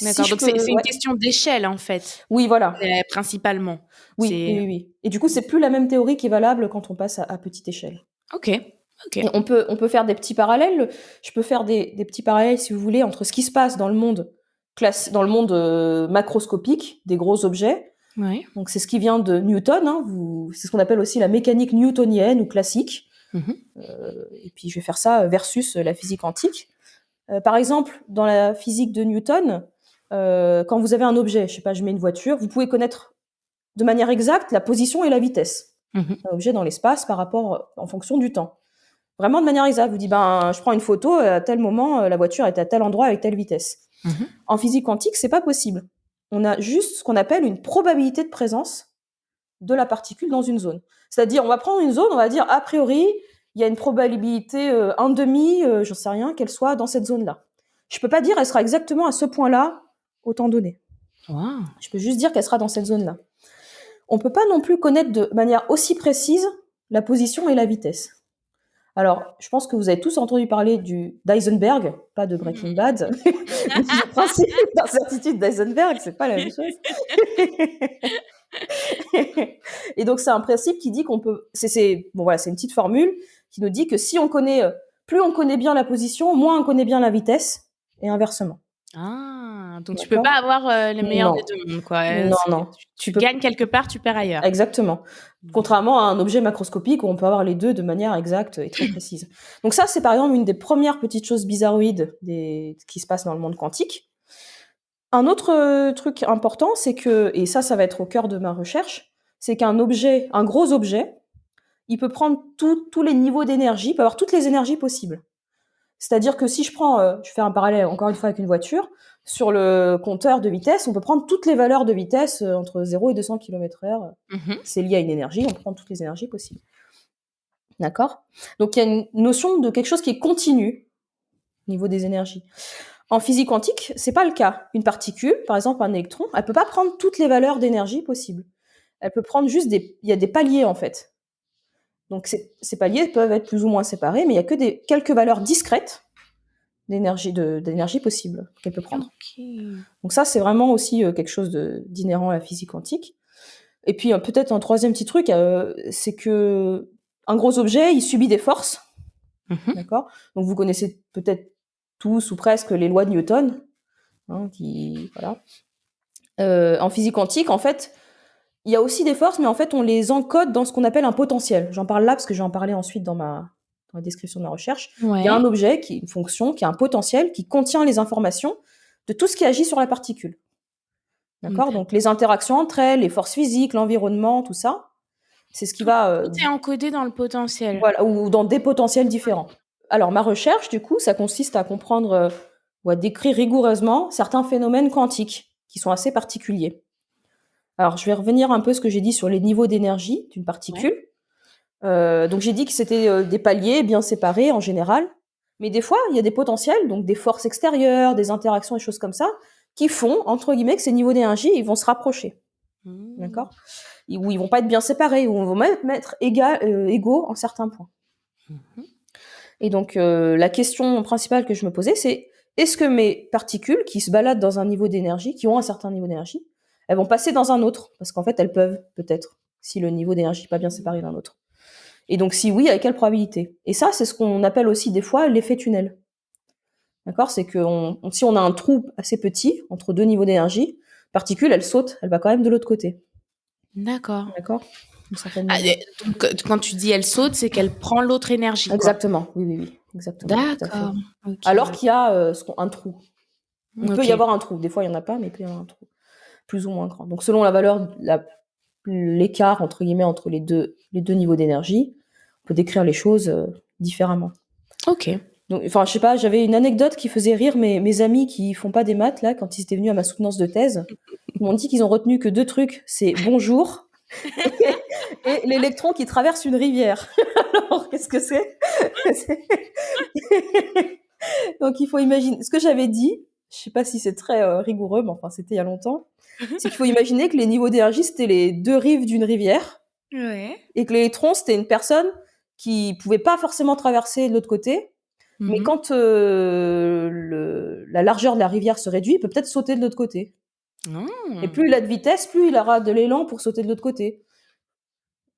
D'accord, donc c'est une question d'échelle, en fait. Oui, voilà. Principalement. Oui. Et du coup, c'est plus la même théorie qui est valable quand on passe à petite échelle. Ok. Et on peut faire des petits parallèles. Je peux faire des petits parallèles, si vous voulez, entre ce qui se passe dans le monde macroscopique, des gros objets. Ouais. Donc, c'est ce qui vient de Newton. C'est ce qu'on appelle aussi la mécanique newtonienne ou classique. Et puis, je vais faire ça versus la physique quantique. Par exemple, dans la physique de Newton, quand vous avez un objet, je sais pas, je mets une voiture, vous pouvez connaître de manière exacte la position et la vitesse d'un objet dans l'espace en fonction du temps. Vraiment de manière exacte. Vous dites, je prends une photo, à tel moment, la voiture est à tel endroit avec telle vitesse. En physique quantique, c'est pas possible. On a juste ce qu'on appelle une probabilité de présence de la particule dans une zone. C'est-à-dire, on va prendre une zone, on va dire, a priori, il y a une probabilité 1/2, j'en sais rien, qu'elle soit dans cette zone-là. Je peux pas dire elle sera exactement à ce point-là, au temps donné. Wow. Je peux juste dire qu'elle sera dans cette zone-là. On peut pas non plus connaître de manière aussi précise la position et la vitesse. Alors, je pense que vous avez tous entendu parler d'Heisenberg, pas de Breaking Bad, mais le principe d'incertitude d'Heisenberg, c'est pas la même chose. Et donc, c'est un principe qui dit qu'on peut... c'est une petite formule qui nous dit que si on connaît... plus on connaît bien la position, moins on connaît bien la vitesse, et inversement. Ah, donc tu peux pas avoir le meilleur des deux mondes, quoi. Non. Tu gagnes quelque part, tu perds ailleurs. Exactement. Contrairement à un objet macroscopique où on peut avoir les deux de manière exacte et très précise. Donc ça, c'est par exemple une des premières petites choses bizarroïdes qui se passent dans le monde quantique. Un autre truc important, c'est que, et ça va être au cœur de ma recherche, c'est un gros objet, il peut prendre tous les niveaux d'énergie, il peut avoir toutes les énergies possibles. C'est-à-dire que si je fais un parallèle encore une fois avec une voiture, sur le compteur de vitesse, on peut prendre toutes les valeurs de vitesse entre 0 et 200 km/h. C'est lié à une énergie, on peut prendre toutes les énergies possibles. D'accord ? Donc il y a une notion de quelque chose qui est continu au niveau des énergies. En physique quantique, c'est pas le cas. Une particule, par exemple un électron, elle peut pas prendre toutes les valeurs d'énergie possibles. Elle peut prendre juste il y a des paliers en fait. Donc ces paliers peuvent être plus ou moins séparés, mais il y a que quelques valeurs discrètes d'énergie possible qu'elle peut prendre. Okay. Donc ça, c'est vraiment aussi quelque chose d'inhérent à la physique quantique. Et puis peut-être un troisième petit truc, c'est que un gros objet, il subit des forces. D'accord ? Donc vous connaissez peut-être tous ou presque les lois de Newton. En physique quantique, en fait, il y a aussi des forces, mais en fait, on les encode dans ce qu'on appelle un potentiel. J'en parle là parce que je vais en parler ensuite dans la description de ma recherche. Ouais. Il y a un objet, une fonction, qui a un potentiel, qui contient les informations de tout ce qui agit sur la particule. D'accord ? Donc, les interactions entre elles, les forces physiques, l'environnement, tout ça, c'est ce qui va... Tout est encodé dans le potentiel. Voilà, ou dans des potentiels différents. Alors, ma recherche, du coup, ça consiste à comprendre ou à décrire rigoureusement certains phénomènes quantiques qui sont assez particuliers. Alors, je vais revenir un peu ce que j'ai dit sur les niveaux d'énergie d'une particule. Ouais. Donc, j'ai dit que c'était des paliers bien séparés en général. Mais des fois, il y a des potentiels, donc des forces extérieures, des interactions, des choses comme ça, qui font, entre guillemets, que ces niveaux d'énergie, ils vont se rapprocher. D'accord ? Ou ils vont pas être bien séparés, ou ils vont même être égaux en certains points. Et donc, la question principale que je me posais, c'est est-ce que mes particules qui se baladent dans un niveau d'énergie, qui ont un certain niveau d'énergie, elles vont passer dans un autre, parce qu'en fait, elles peuvent, peut-être, si le niveau d'énergie n'est pas bien séparé l'un l'autre. Et donc, si oui, avec quelle probabilité ? Et ça, c'est ce qu'on appelle aussi des fois l'effet tunnel. D'accord ? C'est que si on a un trou assez petit, entre deux niveaux d'énergie, particule, elle saute, elle va quand même de l'autre côté. D'accord. D'accord ? Donc, quand tu dis elle saute, c'est qu'elle prend l'autre énergie. Exactement, quoi. Oui. exactement, tout à fait. D'accord. Ok. Alors qu'il y a un trou. Il peut y Ok. avoir un trou. Des fois, il n'y en a pas, mais il peut y avoir un trou. Plus ou moins grand. Donc, selon la valeur, l'écart, entre guillemets, entre les deux niveaux d'énergie, on peut décrire les choses différemment. Ok. Donc, enfin, je sais pas, j'avais une anecdote qui faisait rire mes amis qui font pas des maths, là, quand ils étaient venus à ma soutenance de thèse. Ils m'ont dit qu'ils ont retenu que 2 trucs, c'est bonjour et l'électron qui traverse une rivière. Alors, qu'est-ce que c'est? Donc, il faut imaginer. Ce que j'avais dit, je sais pas si c'est très rigoureux, mais enfin, c'était il y a longtemps, c'est qu'il faut imaginer que les niveaux d'énergie, c'était les 2 rives d'une rivière Ouais. et que l'électron, c'était une personne qui pouvait pas forcément traverser de l'autre côté. Mais quand la largeur de la rivière se réduit, il peut peut-être sauter de l'autre côté. Et plus il a de vitesse, plus il aura de l'élan pour sauter de l'autre côté.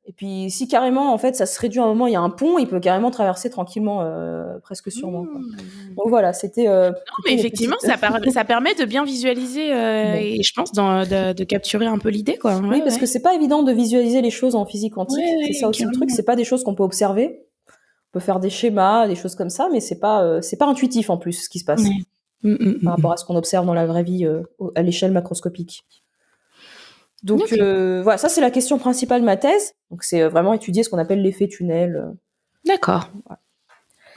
Et puis si carrément, en fait, ça se réduit à un moment, il y a un pont, il peut carrément traverser tranquillement, presque sûrement, quoi. Donc voilà, c'était Non, mais une effectivement, petite... ça permet de bien visualiser Bon. et je pense de capturer un peu l'idée, quoi. Oui, Ouais, parce que c'est pas évident de visualiser les choses en physique quantique. C'est ça aussi le truc, carrément. c'est pas des choses qu'on peut observer. On peut faire des schémas, des choses comme ça, mais c'est pas intuitif en plus ce qui se passe Ouais. par rapport à ce qu'on observe dans la vraie vie à l'échelle macroscopique. Donc Ok. voilà, ça c'est la question principale de ma thèse. Donc c'est vraiment étudier ce qu'on appelle l'effet tunnel. D'accord. Voilà.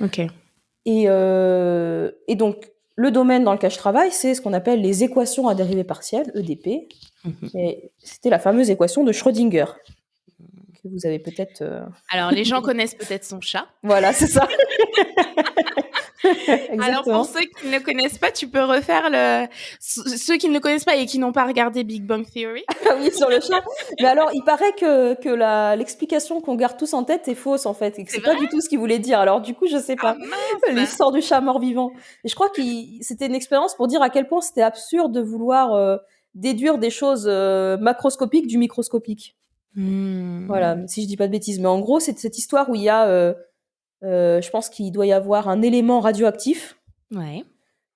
Ok. Et donc le domaine dans lequel je travaille, c'est ce qu'on appelle les équations à dérivée partielle, EDP. Et c'était la fameuse équation de Schrödinger que vous avez peut-être. Alors, les gens connaissent peut-être son chat. Voilà, c'est ça. Alors, pour Exactement. ceux qui ne le connaissent pas, tu peux refaire ceux qui ne le connaissent pas et qui n'ont pas regardé Big Bang Theory. Ah oui, sur le chat. Mais alors, il paraît que l'explication qu'on garde tous en tête est fausse, en fait, et que C'est c'est pas vrai? du tout ce qu'il voulait dire. Alors, du coup, je sais Ah pas. mince! L'histoire du chat mort-vivant. Et je crois que c'était une expérience pour dire à quel point c'était absurde de vouloir déduire des choses macroscopiques du microscopique. Voilà, si je dis pas de bêtises. Mais en gros, c'est cette histoire où il y a, je pense qu'il doit y avoir un élément radioactif Ouais.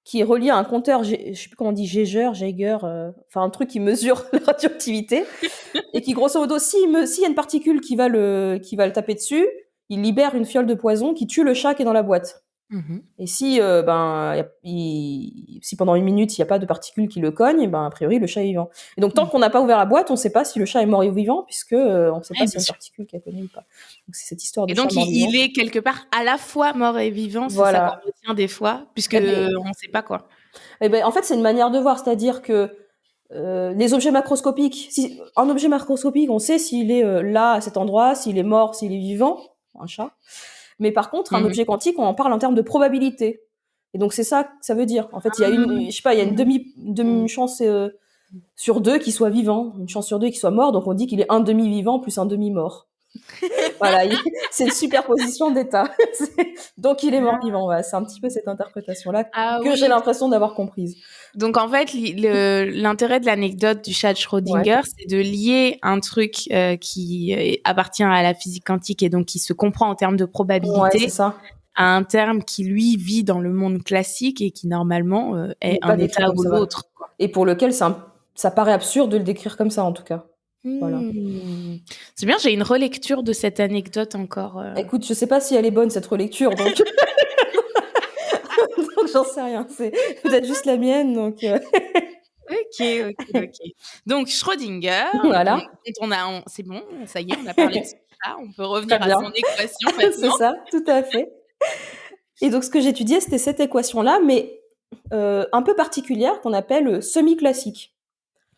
qui est relié à un compteur, je sais plus comment on dit, Geiger, enfin un truc qui mesure la radioactivité, et qui grosso modo, s'il y a une particule qui va le taper dessus, il libère une fiole de poison qui tue le chat qui est dans la boîte. Et si si pendant 1 minute il n'y a pas de particules qui le cognent, ben a priori le chat est vivant. Et donc tant qu'on n'a pas ouvert la boîte, on ne sait pas si le chat est mort ou vivant, puisque on ne sait pas Ouais, s'il y bien a une sûr. particule qui a cogné ou pas. Donc c'est cette histoire de Et chat donc, mort-vivant. il est quelque part à la fois mort et vivant, c'est ça qu'on Voilà. retient des fois, puisque Eh ben, on ne sait pas quoi. en fait, c'est une manière de voir, c'est-à-dire que les objets macroscopiques, un objet macroscopique, on sait s'il est là, à cet endroit, s'il est mort, s'il est vivant, un chat. Mais par contre, un objet quantique, on en parle en termes de probabilité. Et donc, c'est ça que ça veut dire. En fait, il y a je sais pas, il y a une demi chance sur 2 qu'il soit vivant, une chance sur 2 qu'il soit mort, donc on dit qu'il est un demi-vivant plus un demi-mort. Voilà, c'est une superposition d'états. Donc, il est mort-vivant. Voilà, c'est un petit peu cette interprétation-là Ah que j'ai oui. l'impression d'avoir comprise. Donc en fait, l'intérêt de l'anecdote du chat de Ouais. Schrödinger, c'est de lier un truc qui appartient à la physique quantique et donc qui se comprend en termes de Ouais, probabilité c'est ça. à un terme qui lui vit dans le monde classique et qui normalement est N'est pas un décrit état comme ou ça, voilà. l'autre, quoi. Et pour lequel ça paraît absurde de le décrire comme ça, en tout cas. Voilà. C'est bien, j'ai une relecture de cette anecdote encore. Écoute, je sais pas si elle est bonne, cette relecture, donc donc j'en sais rien. C'est peut-être juste la mienne, donc Ok. Donc Schrödinger, voilà. c'est bon, ça y est, on a parlé de son chat, on peut Très revenir à bien. son équation C'est maintenant. ça, tout à fait. Et donc, ce que j'étudiais, c'était cette équation-là, mais un peu particulière, qu'on appelle semi-classique.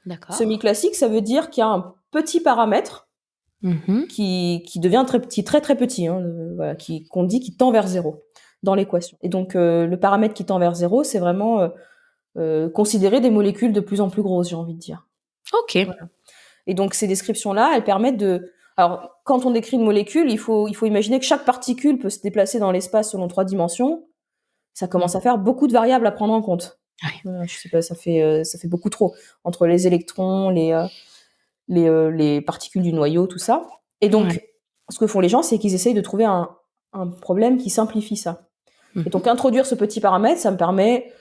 D'accord. Semi-classique, ça veut dire qu'il y a un petit paramètre qui devient très petit, très très petit, hein, voilà, qu'on dit qui tend vers 0 dans l'équation. Et donc, le paramètre qui tend vers 0, c'est vraiment considérer des molécules de plus en plus grosses, j'ai envie de dire. Ok. Voilà. Et donc, ces descriptions-là, elles permettent de... Alors, quand on décrit une molécule, il faut imaginer que chaque particule peut se déplacer dans l'espace selon 3 dimensions. Ça commence à faire beaucoup de variables à prendre en compte. Ouais. Voilà, je sais pas, ça fait beaucoup trop. Entre les électrons, les particules du noyau, tout ça. Et donc, ce que font les gens, c'est qu'ils essayent de trouver un problème qui simplifie ça. Et donc, introduire ce petit paramètre, ça me permet,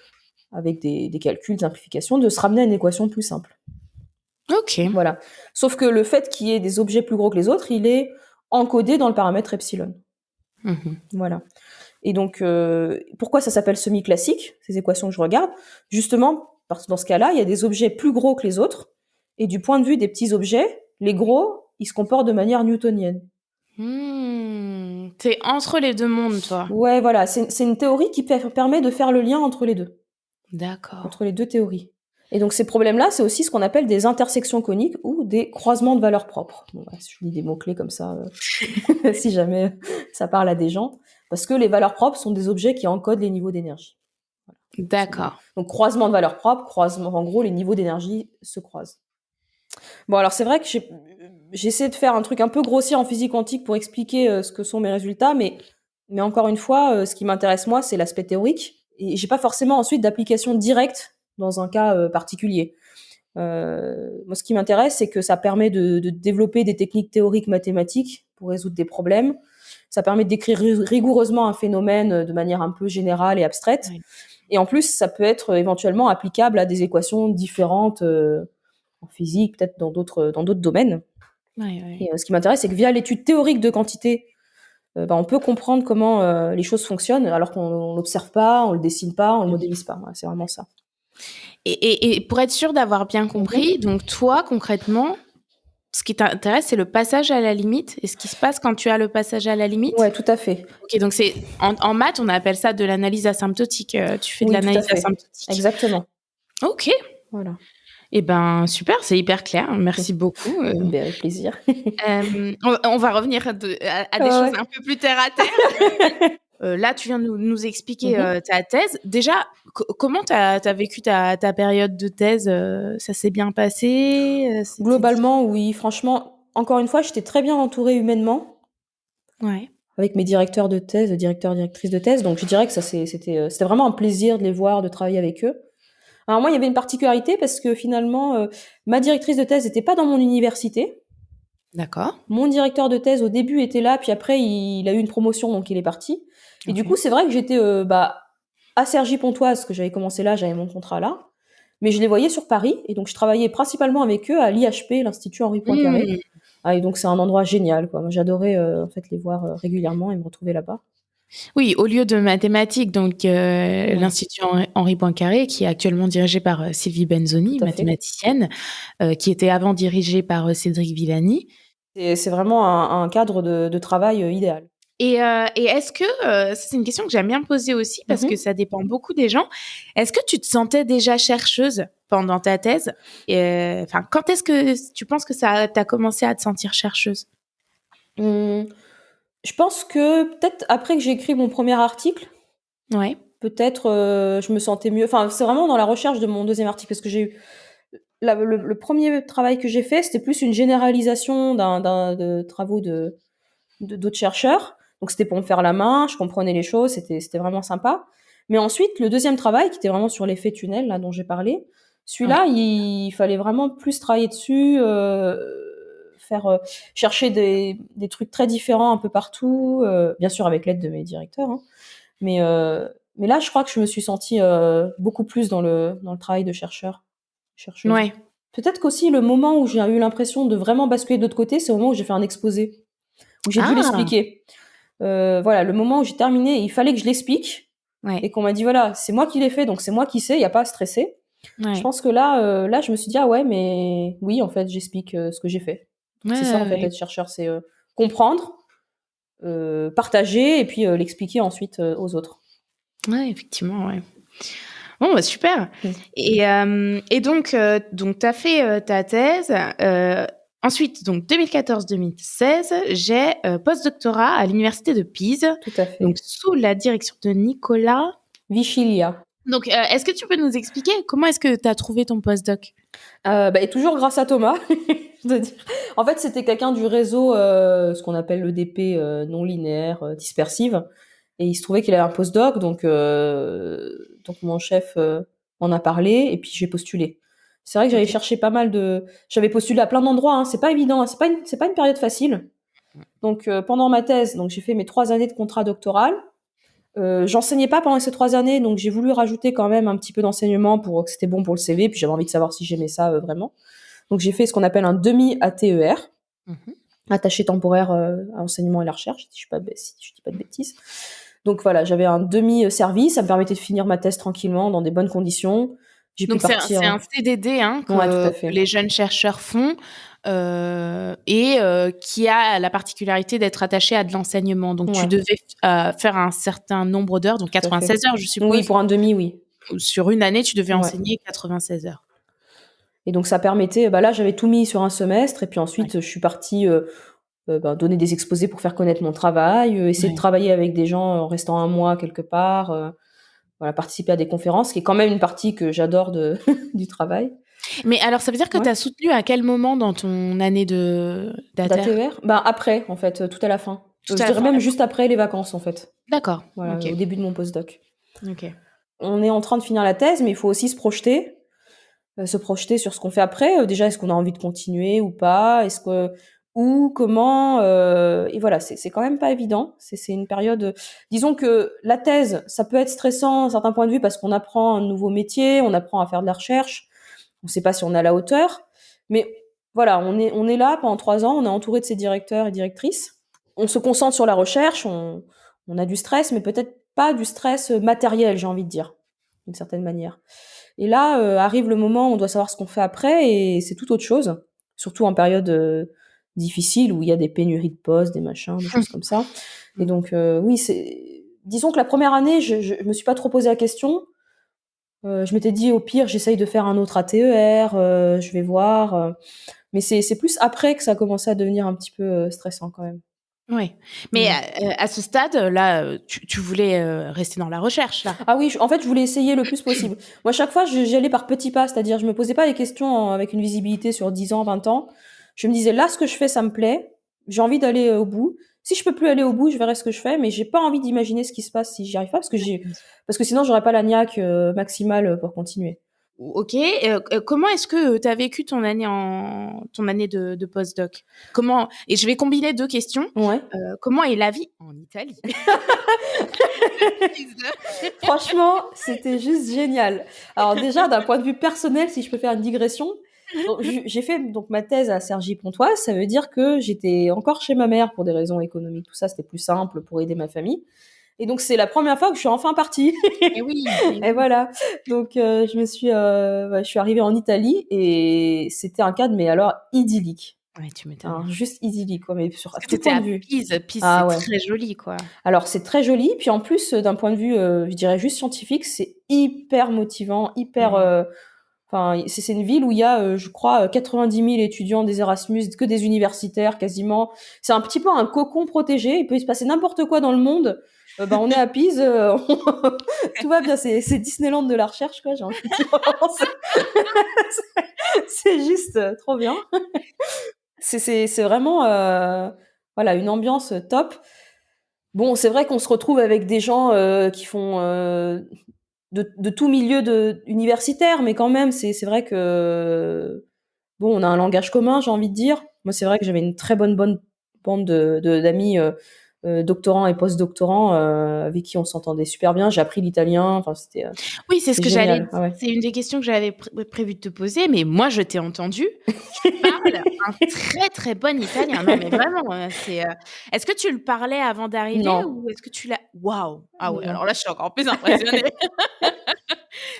avec des calculs, de simplification, de se ramener à une équation plus simple. Ok. Voilà. Sauf que le fait qu'il y ait des objets plus gros que les autres, il est encodé dans le paramètre epsilon. Voilà. Et donc, pourquoi ça s'appelle semi-classique, ces équations que je regarde? Justement, parce que dans ce cas-là, il y a des objets plus gros que les autres, et du point de vue des petits objets, les gros, ils se comportent de manière newtonienne. T'es entre les deux mondes, toi. Ouais, voilà, c'est une théorie qui permet de faire le lien entre les deux, D'accord. entre les deux théories. Et donc ces problèmes-là, c'est aussi ce qu'on appelle des intersections coniques ou des croisements de valeurs propres. Bon, voilà, si je dis des mots-clés comme ça, si jamais ça parle à des gens. Parce que les valeurs propres sont des objets qui encodent les niveaux d'énergie. Voilà. D'accord. Donc croisement de valeurs propres, croisement, en gros, les niveaux d'énergie se croisent. Bon, alors c'est vrai que j'ai essayé de faire un truc un peu grossier en physique quantique pour expliquer ce que sont mes résultats, mais encore une fois, ce qui m'intéresse moi, c'est l'aspect théorique. Et j'ai pas forcément ensuite d'application directe dans un cas particulier. Moi, ce qui m'intéresse, c'est que ça permet de développer des techniques théoriques mathématiques pour résoudre des problèmes. Ça permet de décrire rigoureusement un phénomène de manière un peu générale et abstraite. Oui. Et en plus, ça peut être éventuellement applicable à des équations différentes en physique, peut-être dans d'autres domaines. Oui, oui. Et ce qui m'intéresse, c'est que via l'étude théorique de quantité, on peut comprendre comment les choses fonctionnent, alors qu'on l'observe pas, on le dessine pas, on le modélise pas. Voilà, c'est vraiment ça. Et pour être sûr d'avoir bien compris, donc toi, concrètement, ce qui t'intéresse, c'est le passage à la limite et ce qui se passe quand tu as le passage à la limite? Ouais, tout à fait. Ok, donc c'est en maths, on appelle ça de l'analyse asymptotique. Tu fais de Oui, tout à l'analyse fait. asymptotique. Exactement. Ok. Voilà. Eh ben super, c'est hyper clair. Merci beaucoup. Avec plaisir. On va revenir à des choses un peu plus terre à terre. Là, tu viens de nous expliquer ta thèse. Déjà, comment t'as vécu ta période de thèse? Ça s'est bien passé? Globalement, oui. Franchement, encore une fois, j'étais très bien entourée humainement. Ouais. Avec mes directeurs de thèse, directrices de thèse. Donc, je dirais que c'était vraiment un plaisir de les voir, de travailler avec eux. Alors moi, il y avait une particularité parce que finalement, ma directrice de thèse n'était pas dans mon université. D'accord. Mon directeur de thèse, au début, était là, puis après, il a eu une promotion, donc il est parti. Et du coup, c'est vrai que j'étais à Cergy-Pontoise, parce que j'avais commencé là, j'avais mon contrat là. Mais je les voyais sur Paris, et donc je travaillais principalement avec eux à l'IHP, l'Institut Henri Poincaré. Et donc c'est un endroit génial, quoi. Moi, j'adorais en fait les voir régulièrement et me retrouver là-bas. Oui, au lieu de mathématiques, donc l'Institut Henri Poincaré, qui est actuellement dirigé par Sylvie Benzoni, mathématicienne, qui était avant dirigée par Cédric Villani. C'est vraiment un cadre de travail idéal. Et est-ce que, c'est une question que j'aime bien poser aussi parce que ça dépend beaucoup des gens. Est-ce que tu te sentais déjà chercheuse pendant ta thèse? Enfin, quand est-ce que tu penses que t'as commencé à te sentir chercheuse? Je pense que peut-être après que j'ai écrit mon premier article, ouais. Peut-être je me sentais mieux. Enfin, c'est vraiment dans la recherche de mon deuxième article parce que j'ai eu le premier travail que j'ai fait, c'était plus une généralisation de travaux d'autres chercheurs. Donc c'était pour me faire la main, je comprenais les choses, c'était vraiment sympa. Mais ensuite, le deuxième travail, qui était vraiment sur l'effet tunnel, là dont j'ai parlé, celui-là, il fallait vraiment plus travailler dessus, chercher des trucs très différents un peu partout, bien sûr avec l'aide de mes directeurs. Hein. Mais là, je crois que je me suis sentie beaucoup plus dans le travail de chercheuse. Ouais. Peut-être qu'aussi le moment où j'ai eu l'impression de vraiment basculer de l'autre côté, c'est au moment où j'ai fait un exposé, où j'ai dû l'expliquer. Voilà, le moment où j'ai terminé, il fallait que je l'explique, et qu'on m'a dit voilà, c'est moi qui l'ai fait, donc c'est moi qui sais, il y a pas à stresser. Ouais. Je pense que là, je me suis dit ah ouais, mais oui, en fait, j'explique ce que j'ai fait. C'est ça en fait être chercheur, c'est comprendre, partager et puis l'expliquer ensuite aux autres. Ouais, effectivement, ouais. Bon, bah, super. Et donc, t'as fait ta thèse. Ensuite, donc 2014-2016, j'ai post-doctorat à l'université de Pise. Tout à fait. Donc sous la direction de Nicolas Vichilia. Donc, est-ce que tu peux nous expliquer comment est-ce que tu as trouvé ton postdoc? Et toujours grâce à Thomas, je dois dire. En fait, c'était quelqu'un du réseau, ce qu'on appelle l'EDP non linéaire dispersive. Et il se trouvait qu'il avait un postdoc, donc mon chef m'en a parlé, et puis j'ai postulé. C'est vrai que j'avais cherché pas mal j'avais postulé à plein d'endroits, hein. C'est pas évident, hein. C'est pas une période facile. Donc pendant ma thèse, donc j'ai fait mes 3 années de contrat doctoral. J'enseignais pas pendant ces 3 années, donc j'ai voulu rajouter quand même un petit peu d'enseignement pour que c'était bon pour le CV, puis j'avais envie de savoir si j'aimais ça vraiment. Donc j'ai fait ce qu'on appelle un demi-ATER. attaché temporaire à l'enseignement et la recherche, si je dis pas de bêtises. Donc voilà, j'avais un demi-service, ça me permettait de finir ma thèse tranquillement, dans des bonnes conditions. J'ai pu Donc c'est partir. un CDD, hein, Ouais, tout que à fait. les jeunes chercheurs font, qui a la particularité d'être attaché à de l'enseignement. Donc tu Ouais, devais, faire un certain nombre d'heures, donc tout à fait. 96 heures, je Oui, suppose? pour un demi, oui. Sur une année, tu devais Ouais. enseigner 96 heures. Et donc ça permettait, là j'avais tout mis sur un semestre et puis Ouais, ensuite je suis partie donner des exposés pour faire connaître mon travail, essayer de ouais. travailler avec des gens en restant un mois quelque part, voilà, participer à des conférences, qui est quand même une partie que j'adore du travail. Mais alors ça veut dire que tu Ouais. as soutenu à quel moment dans ton année de d'ATER? D'ATER? Après, en fait, tout à la fin. Tout Je à la dirais fin, même d'accord. juste après les vacances, en fait. D'accord, Voilà, OK, au début de mon postdoc. OK. On est en train de finir la thèse, mais il faut aussi se projeter sur ce qu'on fait après. Déjà, est-ce qu'on a envie de continuer ou pas? Est-ce que où, comment, et voilà, c'est quand même pas évident. C'est une période, disons que la thèse, ça peut être stressant d'un certain point de vue parce qu'on apprend un nouveau métier, on apprend à faire de la recherche, on sait pas si on est à la hauteur, mais voilà, on est là pendant 3 ans, on est entouré de ses directeurs et directrices. On se concentre sur la recherche, on a du stress, mais peut-être pas du stress matériel, j'ai envie de dire, d'une certaine manière. Et là, arrive le moment où on doit savoir ce qu'on fait après et c'est tout autre chose. Surtout en période difficile où il y a des pénuries de postes, des machins, des choses comme ça. Et Mmh. donc, oui, disons que la première année, je me suis pas trop posé la question. Je m'étais dit, au pire, j'essaye de faire un autre ATER, je vais voir. Mais c'est plus après que ça a commencé à devenir un petit peu stressant quand même. Ouais. Mais, Ouais. à ce stade, là, tu voulais, rester dans la recherche, là? Ah oui, en fait, je voulais essayer le plus possible. Moi, chaque fois, j'y allais par petits pas, c'est-à-dire, je me posais pas les questions avec une visibilité sur 10 ans, 20 ans. Je me disais, là, ce que je fais, ça me plaît. J'ai envie d'aller au bout. Si je peux plus aller au bout, je verrai ce que je fais, mais j'ai pas envie d'imaginer ce qui se passe si j'y arrive pas, Ouais, bien sûr. parce que sinon, j'aurais pas la niaque maximale pour continuer. OK, comment est-ce que, tu as vécu ton année de postdoc? Comment et je vais combiner 2 questions. Ouais. Comment est la vie en Italie? Franchement, c'était juste génial. Alors déjà, d'un point de vue personnel, si je peux faire une digression, donc j'ai fait donc ma thèse à Cergy-Pontoise, ça veut dire que j'étais encore chez ma mère pour des raisons économiques, tout ça, c'était plus simple pour aider ma famille. Et donc c'est la première fois que je suis enfin partie. Eh Et oui. voilà. Donc je suis arrivée en Italie et c'était un cadre mais alors idyllique. Ouais, tu m'étonnes. Alors juste idyllique quoi, mais sur à Parce que tu tout étais point à de vue. Pise. Pise, c'est Ah ouais. très joli, quoi. Alors c'est très joli, puis en plus, d'un point de vue, je dirais juste scientifique, c'est hyper motivant, hyper, Mmh. enfin, c'est une ville où il y a, je crois, 90 000 étudiants, des Erasmus, que des universitaires quasiment. C'est un petit peu un cocon protégé, il peut se passer n'importe quoi dans le monde, on est à Pise, tout va bien, c'est Disneyland de la recherche quoi, j'ai envie de dire. C'est juste, trop bien. C'est vraiment, voilà, une ambiance top. Bon, c'est vrai qu'on se retrouve avec des gens, qui font, de tout milieu universitaire, mais quand même, c'est vrai que, bon, on a un langage commun, j'ai envie de dire. Moi, c'est vrai que j'avais une très bonne bande d'amis, doctorants et post-doctorants, avec qui on s'entendait super bien. J'ai appris l'italien, enfin, Oui, c'est ce c'était que j'allais génial. Ah ouais. c'est une des questions que j'avais prévu de te poser, mais moi, je t'ai entendu. Tu parles un très, très bon italien. Non, mais vraiment, est-ce que tu le parlais avant d'arriver Non, ou est-ce que tu l'as waouh! Ah ouais, non. alors là, je suis encore plus impressionnée.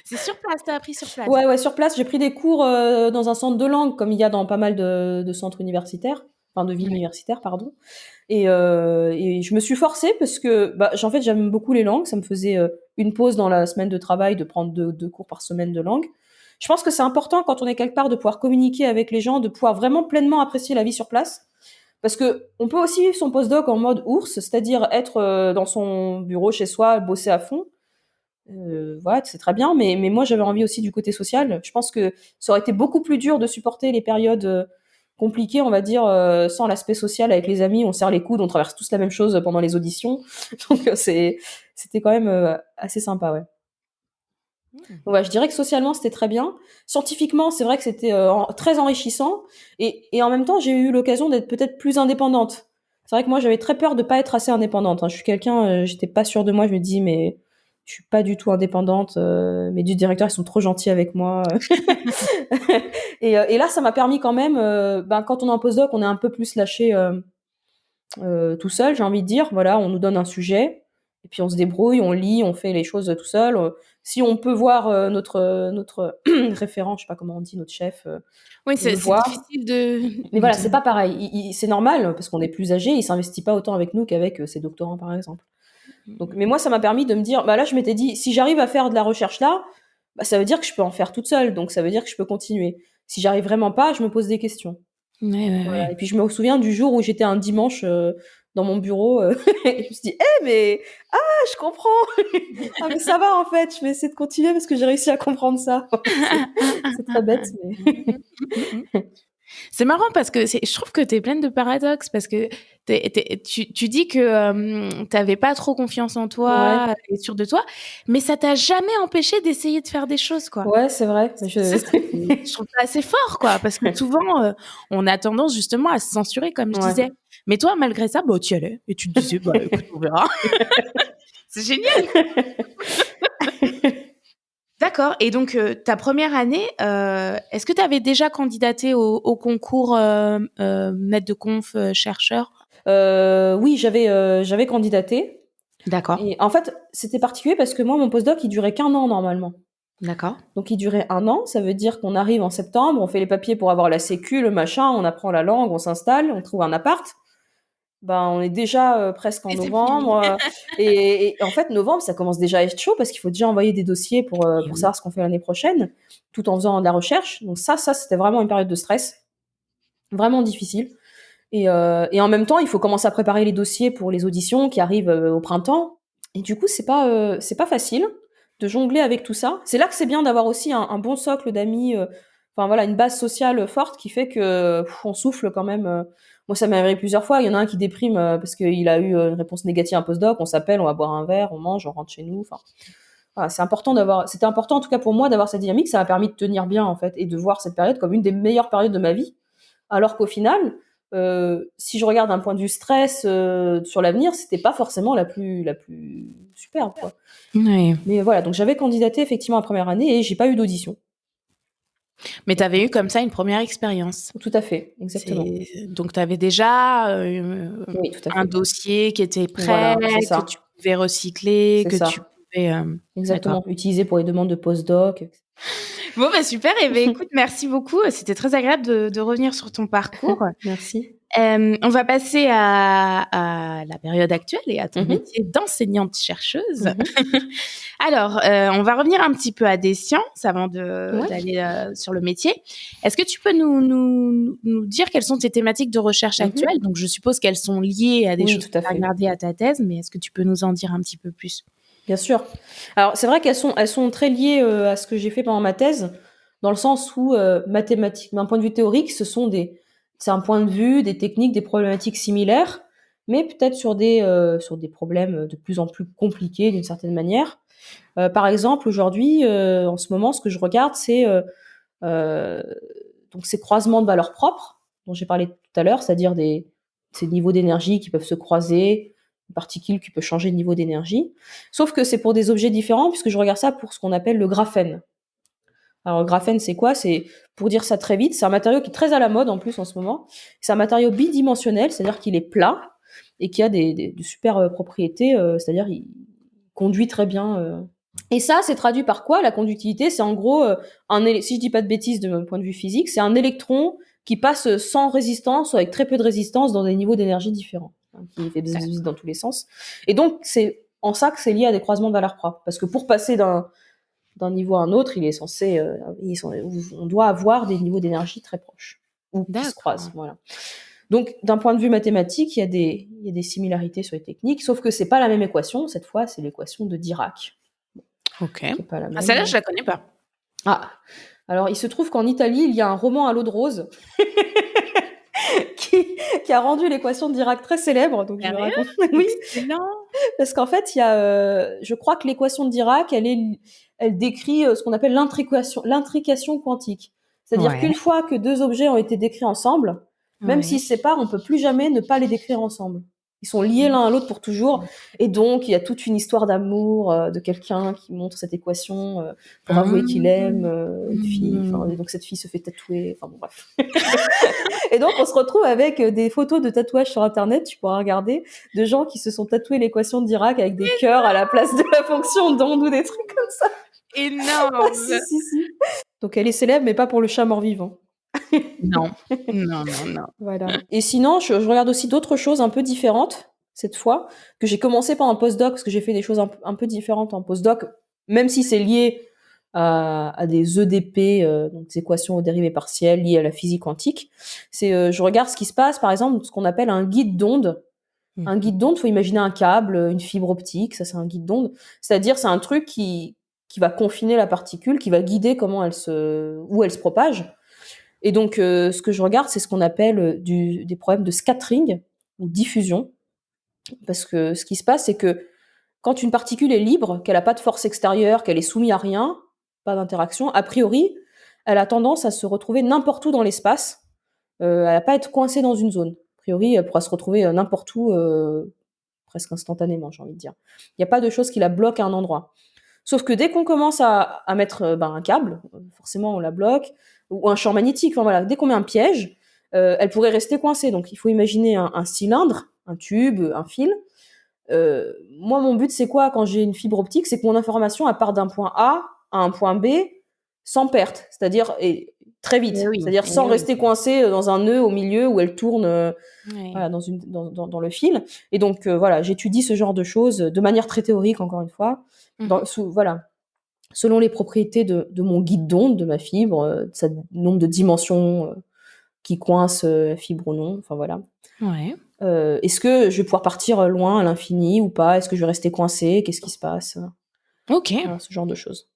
C'est sur place, tu as appris sur place? Ouais, ouais, sur place, j'ai pris des cours, dans un centre de langue, comme il y a dans pas mal de centres universitaires, enfin de villes Ouais. universitaires, pardon. Et je me suis forcée parce que, en fait, j'aime beaucoup les langues. Ça me faisait une pause dans la semaine de travail de prendre deux cours par semaine de langue. Je pense que c'est important quand on est quelque part de pouvoir communiquer avec les gens, de pouvoir vraiment pleinement apprécier la vie sur place. Parce que on peut aussi vivre son postdoc en mode ours, c'est-à-dire être dans son bureau chez soi, bosser à fond. Voilà, c'est très bien, mais moi j'avais envie aussi du côté social. Je pense que ça aurait été beaucoup plus dur de supporter les périodes compliquées, on va dire, sans l'aspect social avec les amis. On serre les coudes, on traverse tous la même chose pendant les auditions. Donc c'était quand même assez sympa, ouais. Mmh. Donc, ouais, je dirais que socialement c'était très bien. Scientifiquement, c'est vrai que c'était très enrichissant. Et en même temps, j'ai eu l'occasion d'être peut-être plus indépendante. C'est vrai que moi j'avais très peur de pas être assez indépendante, hein. Je suis quelqu'un, j'étais pas sûre de moi. Je me dis mais Je suis pas du tout indépendante. Mes 2 directeurs, ils sont trop gentils avec moi. Et là, ça m'a permis quand même, quand on est en postdoc, on est un peu plus lâché tout seul, j'ai envie de dire. Voilà, on nous donne un sujet et puis on se débrouille, on lit, on fait les choses tout seul. Si on peut voir notre référent, je sais pas comment on dit, notre chef, Oui, on le c'est voit. difficile de Mais voilà, c'est pas pareil. C'est normal parce qu'on est plus âgé, il s'investit pas autant avec nous qu'avec ses doctorants, par exemple. Donc, mais moi, ça m'a permis de me dire, là, je m'étais dit, si j'arrive à faire de la recherche là, ça veut dire que je peux en faire toute seule, donc ça veut dire que je peux continuer. Si j'arrive vraiment pas, je me pose des questions. Ouais. Et puis je me souviens du jour où j'étais un dimanche dans mon bureau, et je me suis dit, mais je comprends. Ah mais ça va en fait, je vais essayer de continuer parce que j'ai réussi à comprendre ça. C'est très bête, mais C'est marrant parce que je trouve que tu es pleine de paradoxes parce que tu dis que tu avais pas trop confiance en ouais, toi et sûre de toi, mais ça t'a jamais empêché d'essayer de faire des choses, quoi. ouais, c'est vrai. Je trouve ça assez fort, quoi, parce que souvent, on a tendance justement à se censurer, comme je Ouais. disais. Mais toi, malgré ça, tu y allais et tu te disais, écoute, on verra. C'est génial. D'accord. Et donc, ta première année, est-ce que tu avais déjà candidaté au concours maître de conf chercheur? Oui, j'avais candidaté. D'accord. Et en fait, c'était particulier parce que moi, mon postdoc, il durait qu'1 an normalement. D'accord. Donc il durait 1 an, ça veut dire qu'on arrive en septembre, on fait les papiers pour avoir la sécu, le machin, on apprend la langue, on s'installe, on trouve un appart. On est déjà presque en Et c'est fini. novembre. Et en fait, novembre, ça commence déjà à être chaud parce qu'il faut déjà envoyer des dossiers Et pour oui. savoir ce qu'on fait l'année prochaine, tout en faisant de la recherche. Donc ça, c'était vraiment une période de stress, vraiment difficile. Et en même temps, il faut commencer à préparer les dossiers pour les auditions qui arrivent au printemps. Et du coup, c'est pas facile de jongler avec tout ça. C'est là que c'est bien d'avoir aussi un bon socle d'amis, voilà, une base sociale forte qui fait que on souffle quand même. Moi, ça m'est arrivé plusieurs fois. Il y en a un qui déprime parce qu'il a eu une réponse négative à un postdoc. On s'appelle, on va boire un verre, on mange, on rentre chez nous. Enfin, voilà, c'était important en tout cas pour moi d'avoir cette dynamique. Ça m'a permis de tenir bien en fait et de voir cette période comme une des meilleures périodes de ma vie. Alors qu'au final, si je regarde d'un point de vue stress sur l'avenir, c'était pas forcément la plus superbe, quoi. Ouais. Mais voilà, donc j'avais candidaté effectivement en première année et j'ai pas eu d'audition. Mais tu avais eu comme ça une première expérience. Tout à fait, exactement. Donc, tu avais déjà Oui, tout à un fait. dossier qui était prêt, Voilà, c'est que ça. tu pouvais recycler, C'est que tu ça. pouvais. D'accord. Exactement. Utilisé pour les demandes de postdoc. Bon, super. Et écoute, merci beaucoup. C'était très agréable de revenir sur ton parcours. Merci. On va passer à la période actuelle et à ton Mhm. métier d'enseignante-chercheuse. Mhm. Alors, on va revenir un petit peu à des sciences avant Ouais. d'aller sur le métier. Est-ce que tu peux nous dire quelles sont tes thématiques de recherche Mhm. actuelles? Donc, je suppose qu'elles sont liées à des Oui, choses tout que à tu as fait. regardées à ta thèse, mais est-ce que tu peux nous en dire un petit peu plus? Bien sûr. Alors, c'est vrai elles sont très liées à ce que j'ai fait pendant ma thèse, dans le sens où mathématiques, d'un point de vue théorique, c'est un point de vue, des techniques, des problématiques similaires, mais peut-être sur des problèmes de plus en plus compliqués d'une certaine manière. Par exemple, aujourd'hui, en ce moment, ce que je regarde, c'est euh, donc ces croisements de valeurs propres dont j'ai parlé tout à l'heure, c'est-à-dire ces niveaux d'énergie qui peuvent se croiser, une particule qui peut changer de niveau d'énergie. Sauf que c'est pour des objets différents, puisque je regarde ça pour ce qu'on appelle le graphène. Alors, le graphène, c'est quoi? C'est, pour dire ça très vite, c'est un matériau qui est très à la mode en plus en ce moment. C'est un matériau bidimensionnel, c'est-à-dire qu'il est plat et qui a de super propriétés, c'est-à-dire il conduit très bien. Et ça, c'est traduit par quoi? La conductivité, c'est en gros, si je dis pas de bêtises de mon point de vue physique, c'est un électron qui passe sans résistance ou avec très peu de résistance dans des niveaux d'énergie différents, hein, qui fait bzzz dans tous les sens. Et donc, c'est en ça que c'est lié à des croisements de valeurs propres. Parce que pour passer d'un niveau à un autre, on doit avoir des niveaux d'énergie très proches ou qui se croisent. D'accord. Voilà. Donc, d'un point de vue mathématique, il y a des similarités sur les techniques, sauf que c'est pas la même équation. Cette fois, c'est l'équation de Dirac, Ok. qui est pas la Ah, celle-là, même. je la connais pas. Ah, alors il se trouve qu'en Italie, il y a un roman à l'eau de rose qui a rendu l'équation de Dirac très célèbre. Donc je le Sérieux? raconte. Oui, Excellent. parce qu'en fait, je crois que l'équation de Dirac, elle décrit ce qu'on appelle l'intrication quantique. C'est-à-dire Ouais. qu'une fois que deux objets ont été décrits ensemble, même s'ils Ouais. se séparent, on peut plus jamais ne pas les décrire ensemble. Ils sont liés l'un à l'autre pour toujours. Et donc, il y a toute une histoire d'amour de quelqu'un qui montre cette équation pour avouer qu'il aime une fille. Enfin, et donc, cette fille se fait tatouer. Enfin, bon, bref. Et donc, on se retrouve avec des photos de tatouages sur Internet, tu pourras regarder, de gens qui se sont tatoués l'équation de Dirac avec des cœurs à la place de la fonction d'onde ou des trucs comme ça. Énorme. Si. Donc, elle est célèbre, mais pas pour le chat mort-vivant. Non. Non. Voilà. Et sinon, je regarde aussi d'autres choses un peu différentes, cette fois, que j'ai commencé pendant le postdoc, parce que j'ai fait des choses un peu différentes en postdoc, même si c'est lié à des EDP, donc des équations aux dérivées partielles liées à la physique quantique. Je regarde ce qui se passe, par exemple, ce qu'on appelle un guide d'onde. Un guide d'onde, faut imaginer un câble, une fibre optique, ça c'est un guide d'onde. C'est-à-dire, c'est un truc qui va confiner la particule, qui va guider où elle se propage. Et donc, ce que je regarde, c'est ce qu'on appelle des problèmes de scattering ou diffusion. Parce que ce qui se passe, c'est que quand une particule est libre, qu'elle n'a pas de force extérieure, qu'elle est soumise à rien, pas d'interaction, a priori, elle a tendance à se retrouver n'importe où dans l'espace. Elle va pas être coincée dans une zone. A priori, elle pourra se retrouver n'importe où, presque instantanément, j'ai envie de dire. Il n'y a pas de chose qui la bloque à un endroit. Sauf que dès qu'on commence à mettre un câble, forcément on la bloque, ou un champ magnétique, enfin voilà, dès qu'on met un piège, elle pourrait rester coincée. Donc il faut imaginer un cylindre, un tube, un fil. Moi, mon but, c'est quoi quand j'ai une fibre optique? C'est que mon information, elle part d'un point A à un point B sans perte, c'est-à-dire très vite, c'est-à-dire sans rester coincée dans un nœud au milieu où elle tourne voilà, dans le fil. Et donc, voilà, j'étudie ce genre de choses de manière très théorique, encore une fois. Voilà, selon les propriétés de mon guide d'onde, de ma fibre, sa nombre de dimensions qui coincent la fibre ou non, enfin voilà. Ouais. Est-ce que je vais pouvoir partir loin à l'infini ou pas? Est-ce que je vais rester coincée? Qu'est-ce qui se passe? Ok. Voilà, ce genre de choses.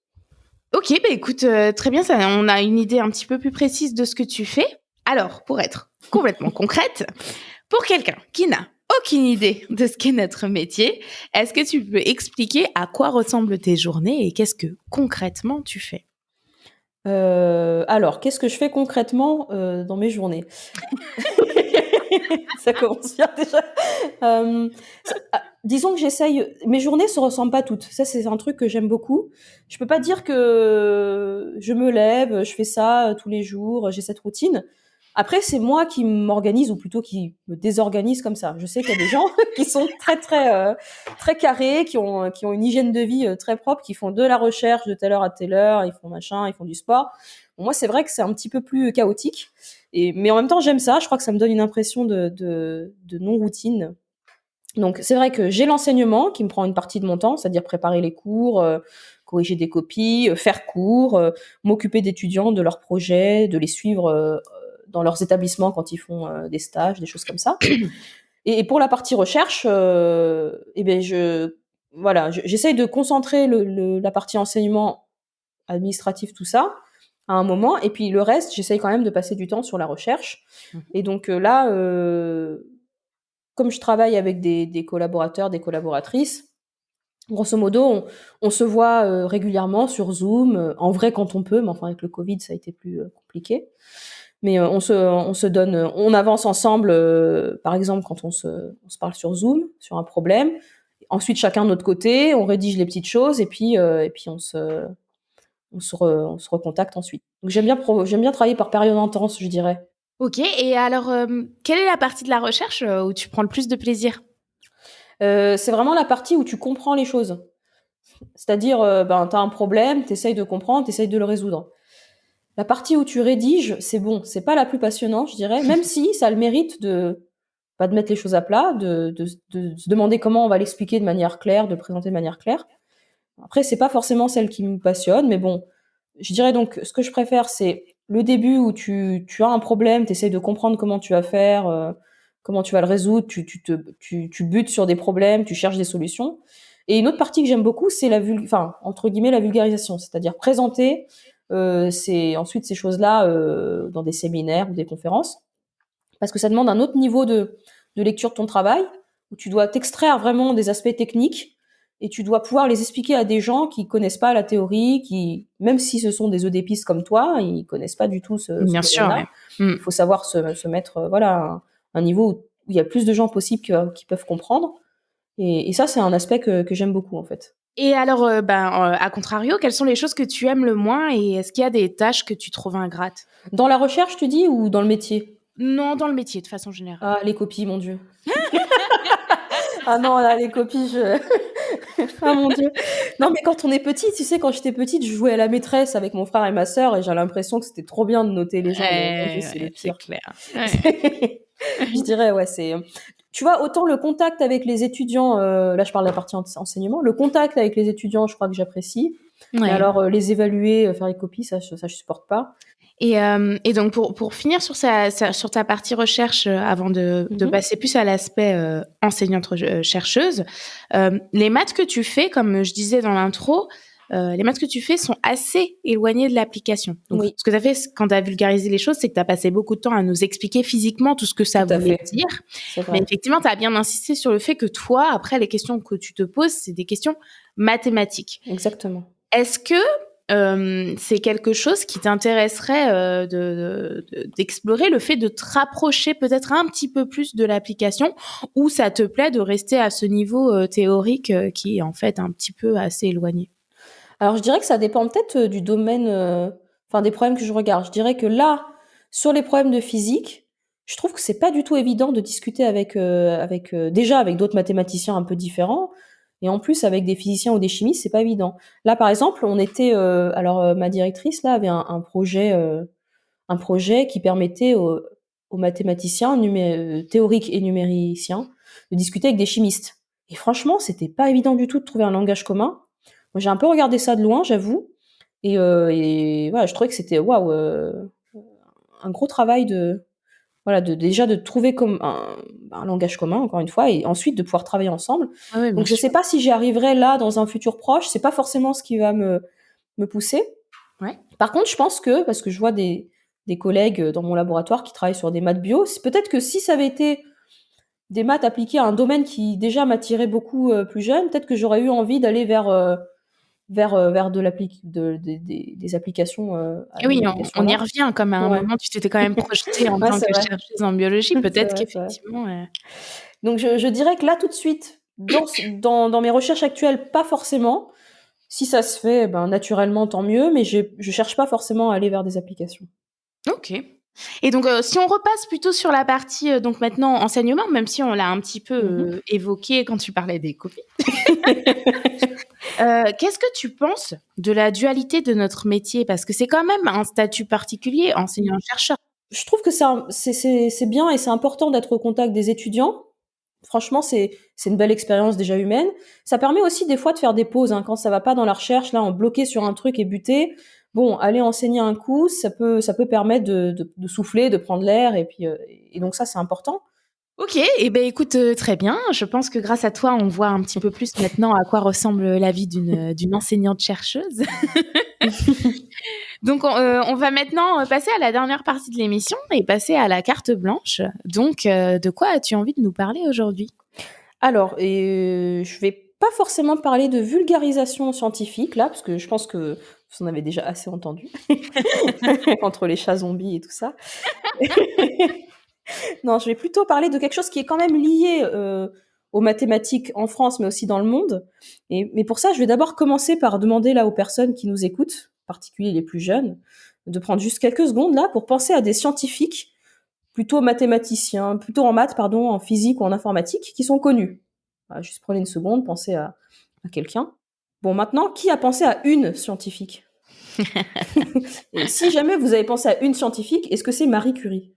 Ok, bah écoute, très bien, ça, on a une idée un petit peu plus précise de ce que tu fais. Alors, pour être complètement concrète, pour quelqu'un qui n'a aucune idée de ce qu'est notre métier, est-ce que tu peux expliquer à quoi ressemblent tes journées et qu'est-ce que concrètement tu fais? Alors, qu'est-ce que je fais concrètement dans mes journées? Ça commence bien déjà. Disons que j'essaye. Mes journées se ressemblent pas toutes. Ça, c'est un truc que j'aime beaucoup. Je peux pas dire que je me lève, je fais ça tous les jours, j'ai cette routine. Après, c'est moi qui m'organise, ou plutôt qui me désorganise comme ça. Je sais qu'il y a des gens qui sont très carrés, qui ont une hygiène de vie très propre, qui font de la recherche de telle heure à telle heure, ils font machin, ils font du sport. Bon, moi, c'est vrai que c'est un petit peu plus chaotique. Mais en même temps, j'aime ça. Je crois que ça me donne une impression de non-routine. Donc, c'est vrai que j'ai l'enseignement qui me prend une partie de mon temps, c'est-à-dire préparer les cours, corriger des copies, faire cours, m'occuper d'étudiants, de leurs projets, de les suivre dans leurs établissements quand ils font des stages, des choses comme ça. Et pour la partie recherche, j'essaye de concentrer la partie enseignement administratif, tout ça, à un moment, et puis le reste, j'essaye quand même de passer du temps sur la recherche. Et donc là, comme je travaille avec des collaborateurs, des collaboratrices, grosso modo, on se voit régulièrement sur Zoom, en vrai quand on peut, mais enfin avec le Covid, ça a été plus compliqué. Mais on se donne, on avance ensemble, par exemple quand on se parle sur Zoom, sur un problème. Ensuite, chacun de notre côté, on rédige les petites choses, et puis on se recontacte ensuite. Donc j'aime bien travailler par période intense, je dirais. Ok, et alors, quelle est la partie de la recherche où tu prends le plus de plaisir? C'est vraiment la partie où tu comprends les choses. C'est-à-dire, tu as un problème, tu essayes de comprendre, tu essayes de le résoudre. La partie où tu rédiges, c'est bon, c'est pas la plus passionnante, je dirais, même si ça a le mérite de mettre les choses à plat, de se demander comment on va l'expliquer de manière claire, de le présenter de manière claire. Après, c'est pas forcément celle qui me passionne, mais bon, je dirais donc, ce que je préfère, c'est le début où tu as un problème, tu essaies de comprendre comment tu vas faire, comment tu vas le résoudre, tu butes sur des problèmes, tu cherches des solutions. Et une autre partie que j'aime beaucoup, c'est entre guillemets, la vulgarisation, c'est-à-dire présenter ensuite ces choses-là dans des séminaires ou des conférences, parce que ça demande un autre niveau de lecture de ton travail, où tu dois t'extraire vraiment des aspects techniques, et tu dois pouvoir les expliquer à des gens qui connaissent pas la théorie, qui, même si ce sont des EDPistes comme toi, ils connaissent pas du tout ce Bien sûr, domaine-là. ouais. Il faut savoir se mettre, voilà, un niveau où où il y a plus de gens possibles qui peuvent comprendre. Et ça, c'est un aspect que j'aime beaucoup, en fait. Et alors, à contrario, quelles sont les choses que tu aimes le moins et est-ce qu'il y a des tâches que tu trouves ingrates? Dans la recherche, tu dis, ou dans le métier? Non, dans le métier, de façon générale. Ah, les copies, mon Dieu. Ah non, là, les copies, ah mon Dieu. Non, mais quand on est petit, tu sais, quand j'étais petite, je jouais à la maîtresse avec mon frère et ma sœur et j'ai l'impression que c'était trop bien de noter les gens, mais mon Dieu, c'est le Ouais, c'est pire. clair. Ouais. Je dirais, ouais, tu vois, autant le contact avec les étudiants, là, je parle de la partie enseignement, le contact avec les étudiants, je crois que j'apprécie. Mais Ouais. alors, les évaluer, faire les copies, ça, je supporte pas. Et donc pour finir sur sur ta partie recherche, avant de passer plus à l'aspect, enseignante chercheuse, les maths que tu fais, comme je disais dans l'intro, les maths que tu fais sont assez éloignées de l'application. Donc Oui. ce que tu as fait quand tu as vulgarisé les choses, c'est que tu as passé beaucoup de temps à nous expliquer physiquement tout ce que ça Tout à voulait fait. dire. C'est Mais vrai. effectivement, tu as bien insisté sur le fait que toi, après, les questions que tu te poses, c'est des questions mathématiques. Exactement. Est-ce que c'est quelque chose qui t'intéresserait d'explorer, le fait de te rapprocher peut-être un petit peu plus de l'application, ou ça te plaît de rester à ce niveau théorique qui est en fait un petit peu assez éloigné? Alors, je dirais que ça dépend peut-être du domaine, enfin des problèmes que je regarde. Je dirais que là, sur les problèmes de physique, je trouve que c'est pas du tout évident de discuter déjà avec d'autres mathématiciens un peu différents, et en plus avec des physiciens ou des chimistes, c'est pas évident. Là, par exemple, on était, ma directrice là avait un projet qui permettait aux mathématiciens théoriques et numériciens de discuter avec des chimistes. Et franchement, c'était pas évident du tout de trouver un langage commun. Moi, j'ai un peu regardé ça de loin, j'avoue, et voilà, je trouvais que c'était waouh, un gros travail déjà de trouver comme un langage commun, encore une fois, et ensuite de pouvoir travailler ensemble. Ah oui, bien Donc, je sûr. sais pas si j'y arriverai là dans un futur proche. C'est pas forcément ce qui va me pousser. Ouais. Par contre, je pense que, parce que je vois des collègues dans mon laboratoire qui travaillent sur des maths bio, c'est peut-être que si ça avait été des maths appliquées à un domaine qui déjà m'attirait beaucoup plus jeune, peut-être que j'aurais eu envie d'aller vers des applications à Et oui, l'application on y là. revient, comme à un Ouais, moment tu t'étais quand même projetée en ouais, tant c'est que vrai, chercheuse en biologie, c'est peut-être vrai, c'est vrai. qu'effectivement, Donc je dirais que là tout de suite, dans mes recherches actuelles, pas forcément. Si ça se fait, ben naturellement tant mieux, mais je cherche pas forcément à aller vers des applications. OK. Et donc, si on repasse plutôt sur la partie, donc maintenant enseignement, même si on l'a un petit peu, Mmh. évoqué quand tu parlais des copies. Qu'est-ce que tu penses de la dualité de notre métier? Parce que c'est quand même un statut particulier, enseignant-chercheur. Je trouve que c'est bien et c'est important d'être au contact des étudiants. Franchement, c'est une belle expérience déjà humaine. Ça permet aussi des fois de faire des pauses, hein, quand ça va pas dans la recherche, là, on bloqué sur un truc et buté. Bon, aller enseigner un coup, ça peut permettre de souffler, de prendre l'air, et puis, et donc ça, c'est important. OK, et ben écoute, très bien. Je pense que grâce à toi, on voit un petit peu plus maintenant à quoi ressemble la vie d'une enseignante-chercheuse. Donc on va maintenant, passer à la dernière partie de l'émission et passer à la carte blanche. Donc de quoi as-tu envie de nous parler aujourd'hui? Alors, je vais pas forcément parler de vulgarisation scientifique là, parce que je pense que vous en avez déjà assez entendu entre les chats zombies et tout ça. Non, je vais plutôt parler de quelque chose qui est quand même lié, aux mathématiques en France, mais aussi dans le monde. Mais pour ça, je vais d'abord commencer par demander là aux personnes qui nous écoutent, en particulier les plus jeunes, de prendre juste quelques secondes là pour penser à des scientifiques, plutôt mathématiciens, plutôt en maths pardon, en physique ou en informatique, qui sont connus. Voilà, juste prenez une seconde, pensez à quelqu'un. Bon, maintenant, qui a pensé à une scientifique? Et si jamais vous avez pensé à une scientifique, est-ce que c'est Marie Curie?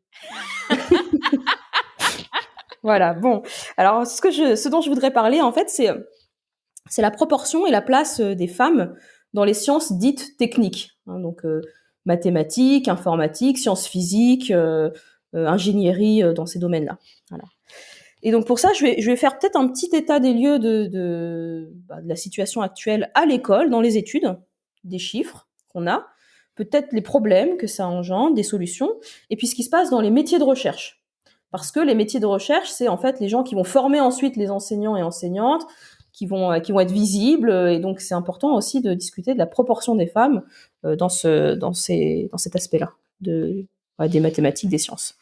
Voilà, bon. Alors, ce dont je voudrais parler, en fait, c'est la proportion et la place des femmes dans les sciences dites techniques. Hein, donc, mathématiques, informatique, sciences physiques, ingénierie, dans ces domaines-là. Voilà. Et donc, pour ça, je vais faire peut-être un petit état des lieux de la situation actuelle à l'école, dans les études, des chiffres qu'on a, peut-être les problèmes que ça engendre, des solutions, et puis ce qui se passe dans les métiers de recherche. Parce que les métiers de recherche, c'est en fait les gens qui vont former ensuite les enseignants et enseignantes, qui vont être visibles, et donc c'est important aussi de discuter de la proportion des femmes dans cet aspect-là, des mathématiques, des sciences.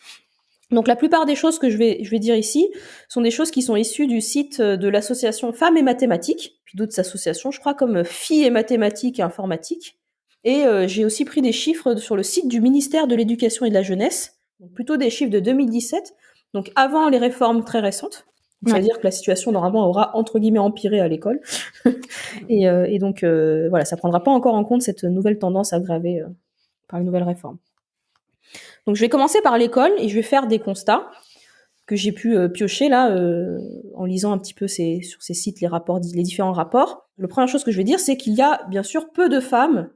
Donc la plupart des choses que je vais dire ici sont des choses qui sont issues du site de l'association Femmes et Mathématiques, puis d'autres associations, je crois, comme Filles et Mathématiques et Informatique. Et j'ai aussi pris des chiffres sur le site du ministère de l'Éducation et de la Jeunesse, donc plutôt des chiffres de 2017, donc avant les réformes très récentes. Donc, ça veut dire que la situation, normalement, aura, entre guillemets, empiré à l'école. Et donc, voilà, ça prendra pas encore en compte cette nouvelle tendance aggravée par une nouvelle réforme. Donc, je vais commencer par l'école et je vais faire des constats que j'ai pu piocher là en lisant un petit peu sur ces sites les différents rapports. La première chose que je vais dire, c'est qu'il y a bien sûr peu de femmes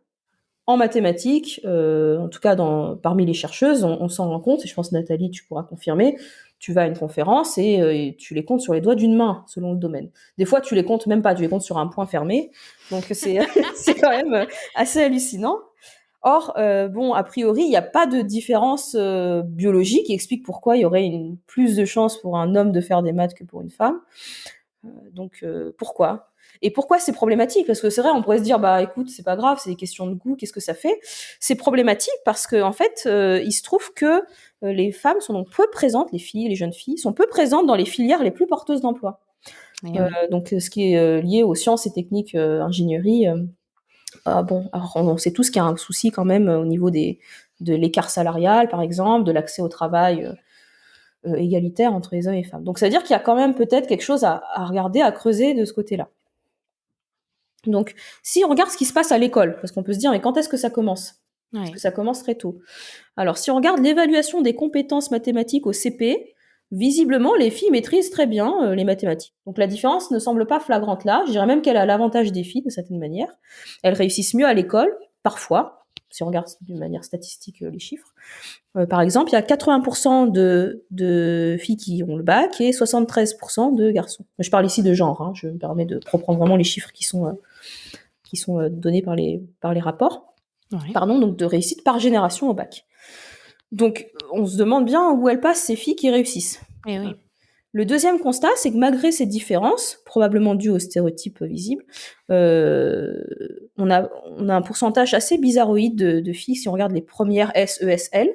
en mathématiques, en tout cas parmi les chercheuses, on s'en rend compte, et je pense Nathalie, tu pourras confirmer. Tu vas à une conférence et tu les comptes sur les doigts d'une main, selon le domaine. Des fois, tu les comptes même pas, tu les comptes sur un point fermé. Donc, c'est quand même assez hallucinant. Or, a priori, il n'y a pas de différence biologique qui explique pourquoi il y aurait plus de chances pour un homme de faire des maths que pour une femme. Donc, pourquoi ? Et pourquoi c'est problématique ? Parce que c'est vrai, on pourrait se dire, bah écoute, c'est pas grave, c'est des questions de goût, qu'est-ce que ça fait ? C'est problématique parce que en fait, il se trouve que les femmes sont donc peu présentes, les filles, les jeunes filles, sont peu présentes dans les filières les plus porteuses d'emploi. Donc, ce qui est lié aux sciences et techniques, ingénierie. Alors on sait tous qu'il y a un souci quand même au niveau de l'écart salarial, par exemple, de l'accès au travail égalitaire entre les hommes et les femmes. Donc, ça veut dire qu'il y a quand même peut-être quelque chose à regarder, à creuser de ce côté-là. Donc, si on regarde ce qui se passe à l'école, parce qu'on peut se dire, mais quand est-ce que ça commence ? Parce que ça commence très tôt. Alors, si on regarde l'évaluation des compétences mathématiques au CP, visiblement, les filles maîtrisent très bien les mathématiques. Donc, la différence ne semble pas flagrante là. Je dirais même qu'elle a l'avantage des filles, de certaine manière. Elles réussissent mieux à l'école, parfois, si on regarde d'une manière statistique les chiffres. Par exemple, il y a 80% de filles qui ont le bac et 73% de garçons. Je parle ici de genre, hein. Je me permets de reprendre vraiment les chiffres qui sont donnés par les rapports. Ouais. Pardon, donc de réussite par génération au bac. Donc, on se demande bien où elles passent ces filles qui réussissent. Et oui. Le deuxième constat, c'est que malgré ces différences, probablement dues aux stéréotypes visibles, on a un pourcentage assez bizarroïde de filles, si on regarde les premières S, E, S, L.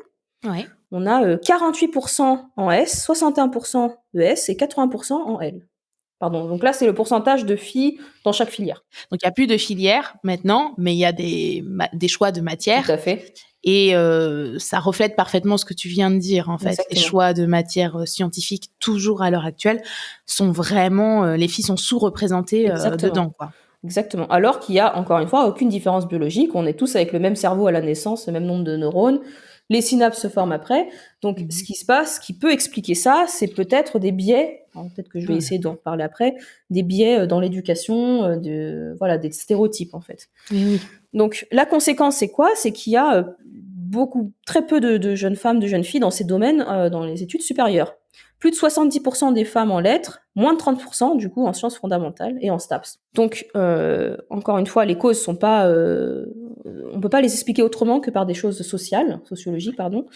Ouais. On a 48% en S, 61% ES et 80% en L. Pardon, donc là, c'est le pourcentage de filles dans chaque filière. Donc, il n'y a plus de filière maintenant, mais il y a des choix de matière. Tout à fait. Et ça reflète parfaitement ce que tu viens de dire, en fait. Exactement. Les choix de matière scientifique, toujours à l'heure actuelle, sont vraiment... les filles sont sous-représentées dedans, quoi. Exactement. Alors qu'il y a, encore une fois, aucune différence biologique. On est tous avec le même cerveau à la naissance, le même nombre de neurones. Les synapses se forment après. Donc, ce qui se passe, ce qui peut expliquer ça, c'est peut-être des biais. Alors, peut-être que je vais essayer d'en reparler après. Des biais dans l'éducation, des stéréotypes, en fait. Oui. Donc, la conséquence, c'est quoi ? C'est qu'il y a très peu de jeunes femmes, de jeunes filles dans ces domaines, dans les études supérieures. Plus de 70% des femmes en lettres, moins de 30% du coup en sciences fondamentales et en STAPS. Donc, encore une fois, les causes sont pas... on peut pas les expliquer autrement que par des choses sociologiques, pardon.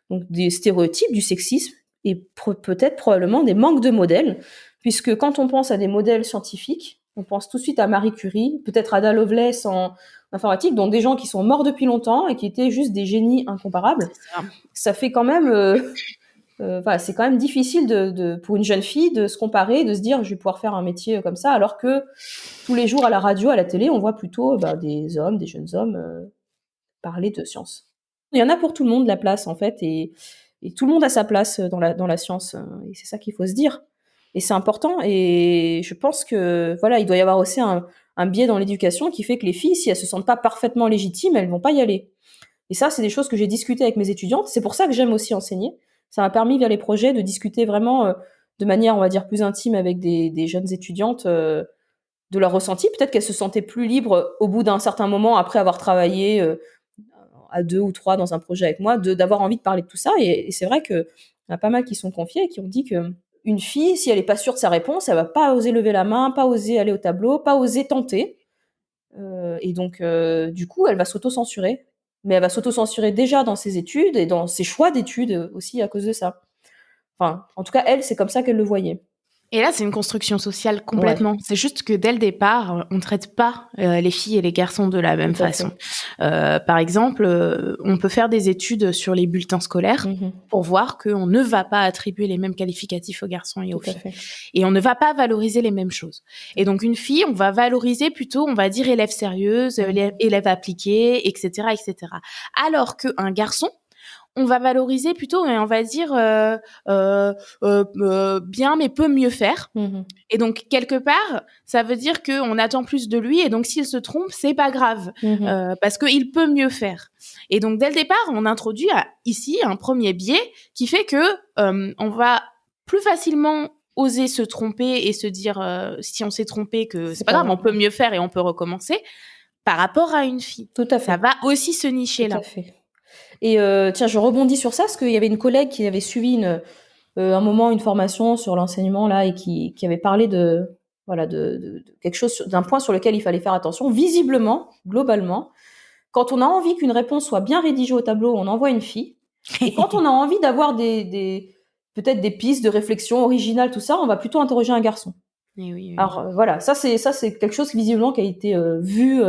Donc, des stéréotypes, du sexisme et peut-être probablement des manques de modèles, puisque quand on pense à des modèles scientifiques, on pense tout de suite à Marie Curie, peut-être à Ada Lovelace en informatique, donc des gens qui sont morts depuis longtemps et qui étaient juste des génies incomparables. Ça fait quand même... c'est quand même difficile pour une jeune fille de se comparer, de se dire je vais pouvoir faire un métier comme ça, alors que tous les jours à la radio, à la télé, on voit plutôt des jeunes hommes parler de science. Il y en a pour tout le monde la place en fait, et tout le monde a sa place dans la science, et c'est ça qu'il faut se dire. Et c'est important, et je pense que il doit y avoir aussi un biais dans l'éducation qui fait que les filles, si elles se sentent pas parfaitement légitimes, elles vont pas y aller. Et ça, c'est des choses que j'ai discutées avec mes étudiantes. C'est pour ça que j'aime aussi enseigner. Ça m'a permis, via les projets, de discuter vraiment de manière, on va dire, plus intime avec des jeunes étudiantes de leur ressenti. Peut-être qu'elles se sentaient plus libres au bout d'un certain moment, après avoir travaillé à 2 ou 3 dans un projet avec moi, d'avoir envie de parler de tout ça. Et c'est vrai qu'il y en a pas mal qui sont confiés et qui ont dit que une fille, si elle n'est pas sûre de sa réponse, elle va pas oser lever la main, pas oser aller au tableau, pas oser tenter. Et donc, du coup, elle va s'auto-censurer. Mais elle va s'auto-censurer déjà dans ses études et dans ses choix d'études aussi à cause de ça. Enfin, en tout cas, elle, c'est comme ça qu'elle le voyait. Et là, c'est une construction sociale Ouais, complètement. C'est juste que dès le départ, on ne traite pas les filles et les garçons de la même tout à façon. fait. Par exemple, on peut faire des études sur les bulletins scolaires Mmh. pour voir qu'on ne va pas attribuer les mêmes qualificatifs aux garçons et aux Tout à filles. fait. Et on ne va pas valoriser les mêmes choses. Et donc, une fille, on va valoriser plutôt, on va dire, élève sérieuse, Mmh. élève appliquée, etc., etc. Alors qu'un garçon, on va valoriser plutôt et on va dire bien mais peut mieux faire. Mmh. Et donc quelque part, ça veut dire qu'on attend plus de lui et donc s'il se trompe, c'est pas grave Mmh. parce qu'il peut mieux faire. Et donc dès le départ, on introduit ici un premier biais qui fait que on va plus facilement oser se tromper et se dire si on s'est trompé que C'est c'est pas pas grave, on grave. peut mieux faire et on peut recommencer par rapport à une fille. Tout à Ça fait, va aussi se nicher tout à là. fait. Et tiens, je rebondis sur ça parce qu'il y avait une collègue qui avait suivi un moment une formation sur l'enseignement là et qui avait parlé de voilà de quelque chose d'un point sur lequel il fallait faire attention. Visiblement, globalement, quand on a envie qu'une réponse soit bien rédigée au tableau, on envoie une fille. Et quand on a envie d'avoir des peut-être des pistes de réflexion originales, tout ça, on va plutôt interroger un garçon. Et oui, oui, Alors oui. voilà, ça c'est quelque chose qui visiblement qui a été vu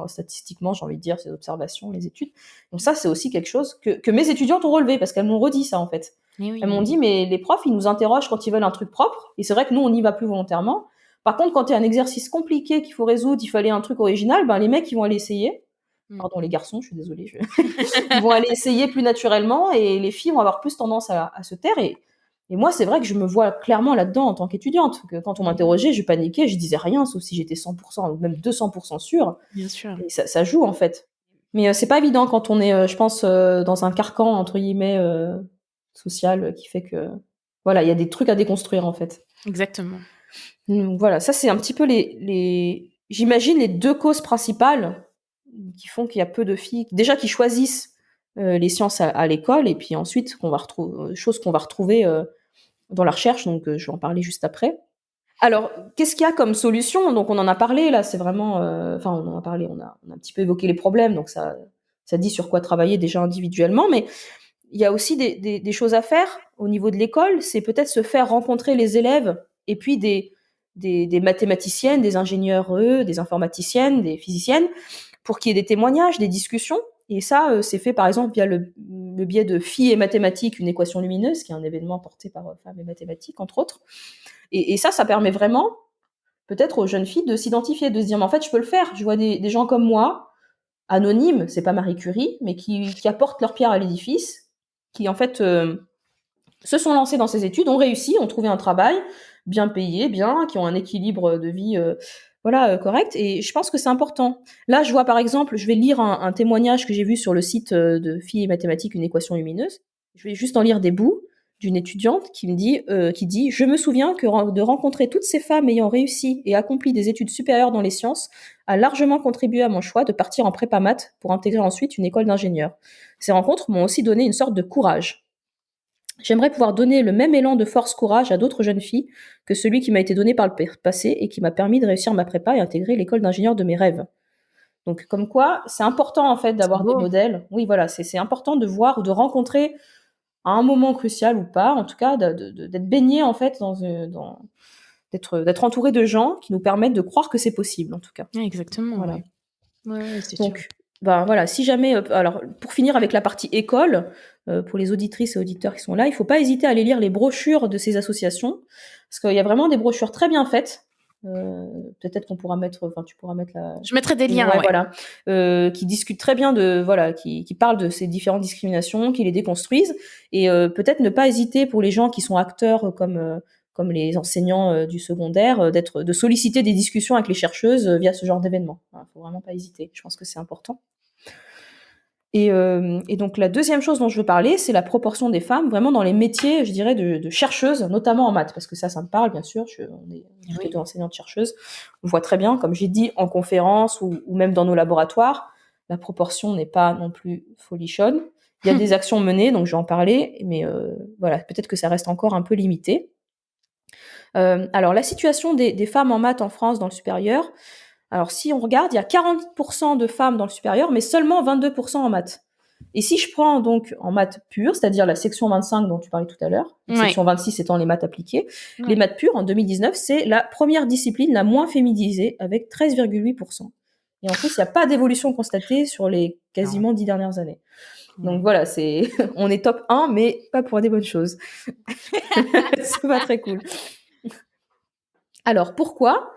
statistiquement, j'ai envie de dire, ces observations, les études. Donc ça, c'est aussi quelque chose que mes étudiantes ont relevé parce qu'elles m'ont redit ça en fait. Et oui, Elles m'ont oui, dit oui. mais les profs ils nous interrogent quand ils veulent un truc propre et c'est vrai que nous on n'y va plus volontairement. Par contre quand il y a un exercice compliqué qu'il faut résoudre, il fallait un truc original, ben les mecs ils vont aller essayer. Mm. Pardon les garçons, je suis désolée. Ils vont aller essayer plus naturellement et les filles vont avoir plus tendance à se taire et moi, c'est vrai que je me vois clairement là-dedans en tant qu'étudiante. Que quand on m'interrogeait, je paniquais, je disais rien, sauf si j'étais 100% ou même 200% sûre. Bien sûr. Et ça joue, en fait. Mais c'est pas évident quand on est, je pense, dans un carcan, entre guillemets, social, qui fait que, voilà, il y a des trucs à déconstruire, en fait. Exactement. Donc, voilà, ça, c'est un petit peu j'imagine, les deux causes principales qui font qu'il y a peu de filles, déjà, qui choisissent les sciences à l'école, et puis ensuite, qu'on va retrouver, choses qu'on va retrouver dans la recherche, donc je vais en parler juste après. Alors, qu'est-ce qu'il y a comme solution? Donc on en a parlé là, c'est vraiment, enfin on en a parlé, on a un petit peu évoqué les problèmes, donc ça dit sur quoi travailler déjà individuellement, mais il y a aussi des choses à faire au niveau de l'école, c'est peut-être se faire rencontrer les élèves et puis des mathématiciennes, des ingénieurs, des informaticiennes, des physiciennes, pour qu'il y ait des témoignages, des discussions. Et ça, c'est fait par exemple via le biais de Filles et mathématiques, une équation lumineuse, qui est un événement porté par Femmes et mathématiques, entre autres. Et ça permet vraiment, peut-être aux jeunes filles, de s'identifier, de se dire, mais en fait, je peux le faire. Je vois des gens comme moi, anonymes, c'est pas Marie Curie, mais qui apportent leur pierre à l'édifice, qui en fait se sont lancés dans ces études, ont réussi, ont trouvé un travail bien payé, bien, qui ont un équilibre de vie correct. Et je pense que c'est important. Là, je vois par exemple, je vais lire un témoignage que j'ai vu sur le site de Filles et mathématiques, une équation lumineuse. Je vais juste en lire des bouts d'une étudiante qui dit je me souviens de rencontrer toutes ces femmes ayant réussi et accompli des études supérieures dans les sciences a largement contribué à mon choix de partir en prépa maths pour intégrer ensuite une école d'ingénieur. Ces rencontres m'ont aussi donné une sorte de courage. J'aimerais pouvoir donner le même élan de force-courage à d'autres jeunes filles que celui qui m'a été donné par le passé et qui m'a permis de réussir ma prépa et intégrer l'école d'ingénieur de mes rêves. Donc, comme quoi, c'est important en fait C'est d'avoir des beau. modèles. Oui, voilà, c'est important de voir ou de rencontrer à un moment crucial ou pas, en tout cas, d'être baigné en fait d'être entouré de gens qui nous permettent de croire que c'est possible, en tout cas. Ouais, exactement, Voilà. ouais. Ouais, ouais, c'est sûr. Donc, ben voilà, si jamais, alors pour finir avec la partie école, pour les auditrices et auditeurs qui sont là, il faut pas hésiter à aller lire les brochures de ces associations, parce qu'il y a vraiment des brochures très bien faites. Peut-être qu'on pourra mettre, enfin tu pourras mettre la, Je mettrai des liens, ouais ouais. voilà, qui discutent très bien qui parlent de ces différentes discriminations, qui les déconstruisent, et peut-être ne pas hésiter pour les gens qui sont acteurs comme les enseignants du secondaire, de solliciter des discussions avec les chercheuses via ce genre d'événement. Voilà, faut vraiment pas hésiter. Je pense que c'est important. Et donc la deuxième chose dont je veux parler, c'est la proportion des femmes vraiment dans les métiers, je dirais, de chercheuses, notamment en maths, parce que ça me parle, bien sûr. On est toutes les Oui. deux enseignantes-chercheuses. On voit très bien, comme j'ai dit, en conférence ou même dans nos laboratoires, la proportion n'est pas non plus folichonne. Il y a des actions menées, donc je vais en parler, mais voilà, peut-être que ça reste encore un peu limité. Alors la situation des femmes en maths en France dans le supérieur, alors si on regarde, il y a 40% de femmes dans le supérieur, mais seulement 22% en maths. Et si je prends donc en maths pures, c'est-à-dire la section 25 dont tu parlais tout à l'heure, section 26 étant les maths appliquées, les maths pures en 2019, c'est la première discipline la moins féminisée avec 13,8%. Et en plus, il n'y a pas d'évolution constatée sur les quasiment 10 dernières années. Donc voilà, on est top 1, mais pas pour des bonnes choses. C'est pas très cool. Alors, pourquoi ?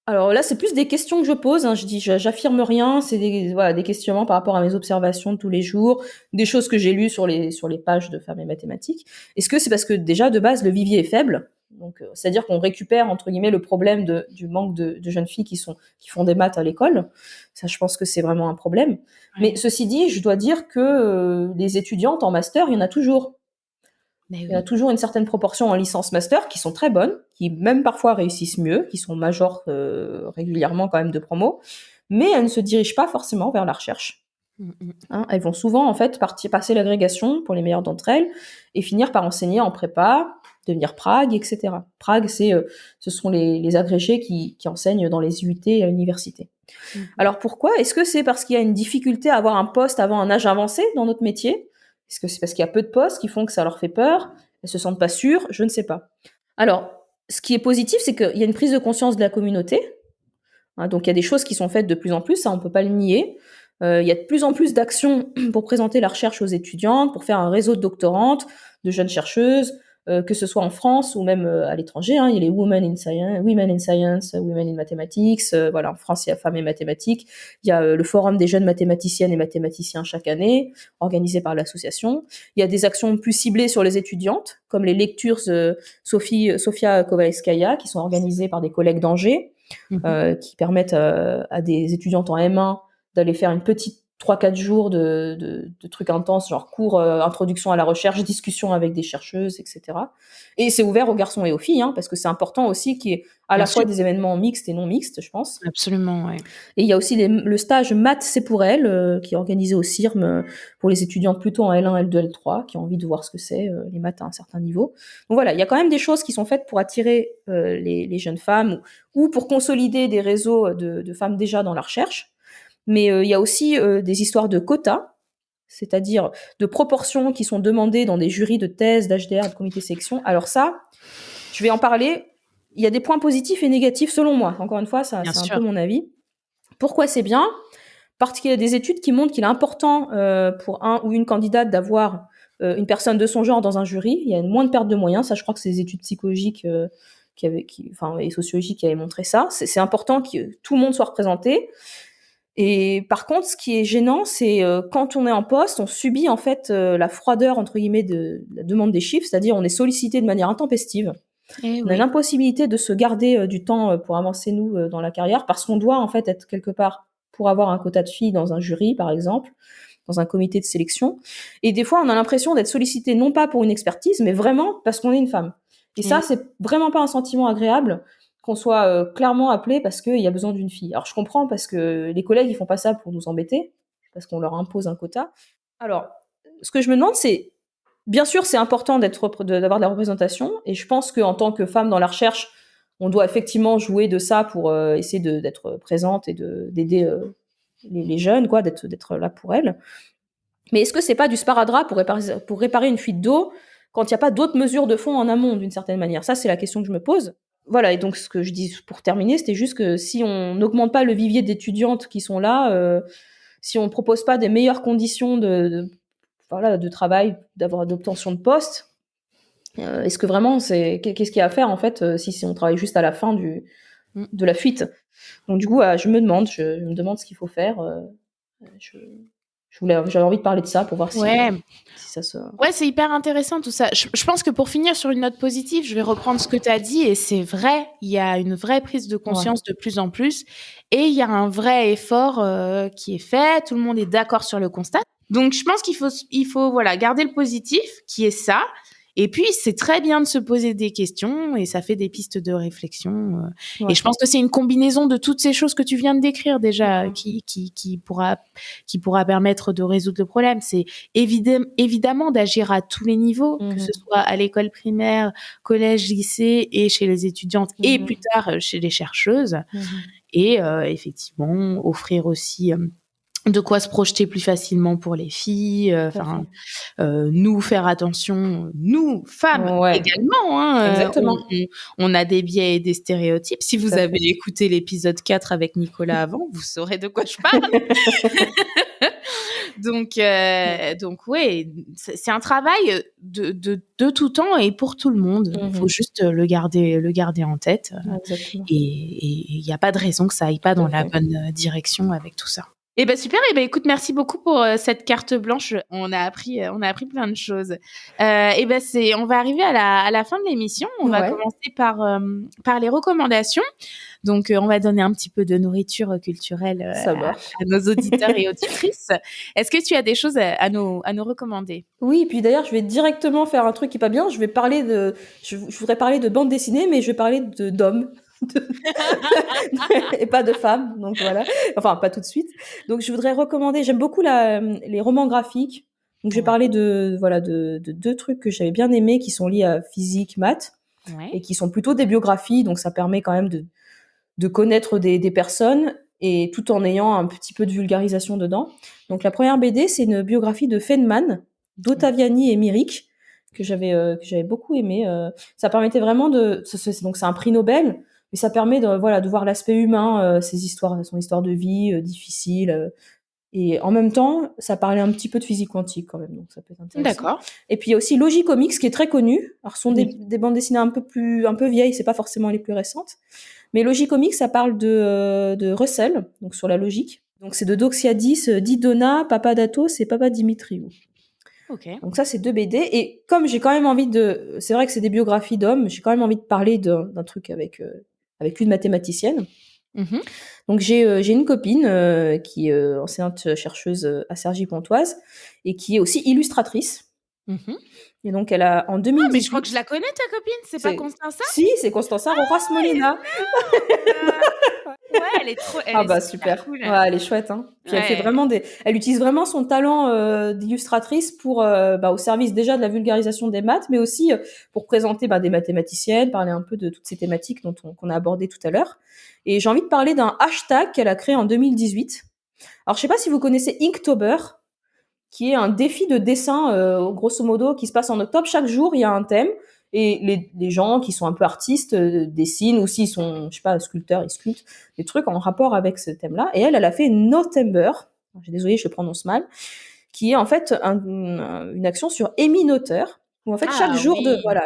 Alors là, c'est plus des questions que je pose. J'affirme rien. C'est des questionnements par rapport à mes observations de tous les jours, des choses que j'ai lues sur les pages de Femmes et Mathématiques. Est-ce que c'est parce que déjà de base le vivier est faible, donc c'est-à-dire qu'on récupère entre guillemets le problème du manque de jeunes filles qui font des maths à l'école. Ça, je pense que c'est vraiment un problème. Ouais. Mais ceci dit, je dois dire que les étudiantes en master, il y en a toujours. Il y a toujours une certaine proportion en licence master qui sont très bonnes, qui même parfois réussissent mieux, qui sont majors régulièrement quand même de promo, mais elles ne se dirigent pas forcément vers la recherche. Hein, elles vont souvent en fait passer l'agrégation pour les meilleures d'entre elles et finir par enseigner en prépa, devenir Prague, etc. Prague, ce sont les agrégés qui enseignent dans les UT et à l'université. Alors pourquoi ? Est-ce que c'est parce qu'il y a une difficulté à avoir un poste avant un âge avancé dans notre métier ? Est-ce que c'est parce qu'il y a peu de postes qui font que ça leur fait peur ? Elles se sentent pas sûres ? Je ne sais pas. Alors, ce qui est positif, c'est qu'il y a une prise de conscience de la communauté. Hein, donc, il y a des choses qui sont faites de plus en plus, ça, on peut pas le nier. Il y a de plus en plus d'actions pour présenter la recherche aux étudiantes, pour faire un réseau de doctorantes, de jeunes chercheuses, que ce soit en France ou même à l'étranger. Hein. Il y a les Women in Science, Women in Mathematics. Voilà, en France, il y a Femmes et Mathématiques. Il y a le Forum des jeunes mathématiciennes et mathématiciens chaque année, organisé par l'association. Il y a des actions plus ciblées sur les étudiantes, comme les lectures Sofia Kovalevskaya, qui sont organisées par des collègues d'Angers, qui permettent à des étudiantes en M1 d'aller faire une petite 3-4 jours de trucs intenses, genre cours, introduction à la recherche, discussion avec des chercheuses, etc. Et c'est ouvert aux garçons et aux filles, hein, parce que c'est important aussi qu'il y ait à la fois des événements mixtes et non mixtes, je pense. Absolument, ouais. Et il y a aussi le stage Maths, c'est pour elles, qui est organisé au CIRM pour les étudiantes plutôt en L1, L2, L3, qui ont envie de voir ce que c'est, les maths à un certain niveau. Donc voilà, il y a quand même des choses qui sont faites pour attirer les jeunes femmes ou pour consolider des réseaux de femmes déjà dans la recherche. Mais il y a aussi des histoires de quotas, c'est-à-dire de proportions qui sont demandées dans des jurys de thèse, d'HDR, de comité de sélection. Alors ça, je vais en parler. Il y a des points positifs et négatifs selon moi. Encore une fois, c'est un peu mon avis. Pourquoi c'est bien ? Parce qu'il y a des études qui montrent qu'il est important pour un ou une candidate d'avoir une personne de son genre dans un jury. Il y a moins de perte de moyens. Ça, je crois que c'est des études psychologiques et sociologiques qui avaient montré ça. C'est important que tout le monde soit représenté. Et par contre, ce qui est gênant, c'est quand on est en poste, on subit en fait la froideur entre guillemets de la demande des chiffres, c'est-à-dire on est sollicité de manière intempestive. On a l'impossibilité de se garder du temps pour avancer nous dans la carrière parce qu'on doit en fait être quelque part pour avoir un quota de filles dans un jury par exemple, dans un comité de sélection. Et des fois, on a l'impression d'être sollicité non pas pour une expertise, mais vraiment parce qu'on est une femme. Et ça, c'est vraiment pas un sentiment agréable qu'on soit clairement appelé parce qu'il y a besoin d'une fille. Alors je comprends parce que les collègues ils font pas ça pour nous embêter, parce qu'on leur impose un quota. Alors, ce que je me demande, c'est, bien sûr, c'est important d'avoir de la représentation, et je pense qu'en tant que femme dans la recherche, on doit effectivement jouer de ça pour essayer d'être présente et d'aider les jeunes, quoi, d'être là pour elles. Mais est-ce que c'est pas du sparadrap pour réparer une fuite d'eau quand il n'y a pas d'autres mesures de fond en amont, d'une certaine manière ? Ça, c'est la question que je me pose. Voilà, et donc ce que je dis pour terminer, c'était juste que si on n'augmente pas le vivier d'étudiantes qui sont là, si on ne propose pas des meilleures conditions de travail, d'obtention de poste, est-ce que vraiment, qu'est-ce qu'il y a à faire en fait si on travaille juste à la fin de la fuite ? Donc du coup, je me demande ce qu'il faut faire. J'avais envie de parler de ça pour voir si ça se... Ouais, c'est hyper intéressant tout ça. Je pense que pour finir sur une note positive, je vais reprendre ce que tu as dit, et c'est vrai, il y a une vraie prise de conscience de plus en plus, et il y a un vrai effort qui est fait, tout le monde est d'accord sur le constat. Donc je pense qu'il faut voilà, garder le positif, qui est ça. Et puis, c'est très bien de se poser des questions, et ça fait des pistes de réflexion. Et je pense que c'est une combinaison de toutes ces choses que tu viens de décrire déjà qui pourra permettre de résoudre le problème. C'est évidemment d'agir à tous les niveaux, que ce soit à l'école primaire, collège, lycée, et chez les étudiantes, et plus tard chez les chercheuses. Et effectivement, offrir aussi de quoi se projeter plus facilement pour les filles. Nous faire attention, nous femmes Ouais, également. Hein, exactement. on a des biais et des stéréotypes. Si Tout vous à avez fait. écouté l'épisode 4 avec Nicolas avant, vous saurez de quoi je parle. Donc ouais, c'est un travail de tout temps et pour tout le monde. Il faut juste le garder en tête. Exactement. Et il n'y a pas de raison que ça aille pas Tout dans à la fait. bonne direction avec tout ça. Eh ben super. Eh ben écoute, merci beaucoup pour cette carte blanche. On a appris plein de choses. Eh ben on va arriver à la fin de l'émission. On va Ouais, commencer par les recommandations. Donc on va donner un petit peu de nourriture culturelle ça marche. à nos auditeurs et auditrices. Est-ce que tu as des choses à nous recommander? Oui, puis d'ailleurs, je vais directement faire un truc qui est pas bien. Je voudrais parler de bande dessinée, mais je vais parler d'hommes. Et pas de femmes. Donc voilà. Enfin, pas tout de suite. Donc je voudrais recommander, j'aime beaucoup les romans graphiques. Donc je vais Ouais. parler de deux trucs que j'avais bien aimés qui sont liés à physique, maths Ouais. et qui sont plutôt des biographies. Donc ça permet quand même de connaître des personnes et tout en ayant un petit peu de vulgarisation dedans. Donc la première BD, c'est une biographie de Feynman, d'Ottaviani et Myrick, que j'avais beaucoup aimé. Ça permettait vraiment donc c'est un prix Nobel, mais ça permet de voir l'aspect humain, son histoire de vie difficile. Et en même temps, ça parlait un petit peu de physique quantique quand même, donc ça peut être intéressant. D'accord. Et puis il y a aussi Logicomics qui est très connu. Alors ce sont Oui. des bandes dessinées un peu vieilles, c'est pas forcément les plus récentes. Mais Logicomics, ça parle de Russell, donc sur la logique. Donc c'est de Doxiadis, Didona, Papadatos et Papadimitriou. Ok. Donc ça, c'est deux BD. Et comme j'ai quand même c'est vrai que c'est des biographies d'hommes, j'ai quand même envie de parler d'un truc avec une mathématicienne. Mhm. Donc j'ai une copine qui est enseignante chercheuse à Cergy-Pontoise et qui est aussi illustratrice. Mhm. Et donc elle a en Ah, mais je crois que 2018, je la connais, ta copine. C'est pas Constanza? si, c'est Constanza Rojas Elle est Molina. mignonne. Ouais, elle Ah est bah super super. cool. Ouais, elle est chouette, hein. Puis Ouais. elle utilise vraiment son talent d'illustratrice pour au service déjà de la vulgarisation des maths, mais aussi pour présenter des mathématiciennes, parler un peu de toutes ces thématiques qu'on a abordées tout à l'heure. Et j'ai envie de parler d'un hashtag qu'elle a créé en 2018. Alors je sais pas si vous connaissez Inktober, qui est un défi de dessin, grosso modo, qui se passe en octobre. Chaque jour, il y a un thème. Et les gens qui sont un peu artistes dessinent, ou s'ils sont, je sais pas, sculpteurs, ils sculptent des trucs en rapport avec ce thème-là. Et elle a fait Notember, désolée, je le prononce mal, qui est en fait une action sur Eminoter, où en fait Ah oui.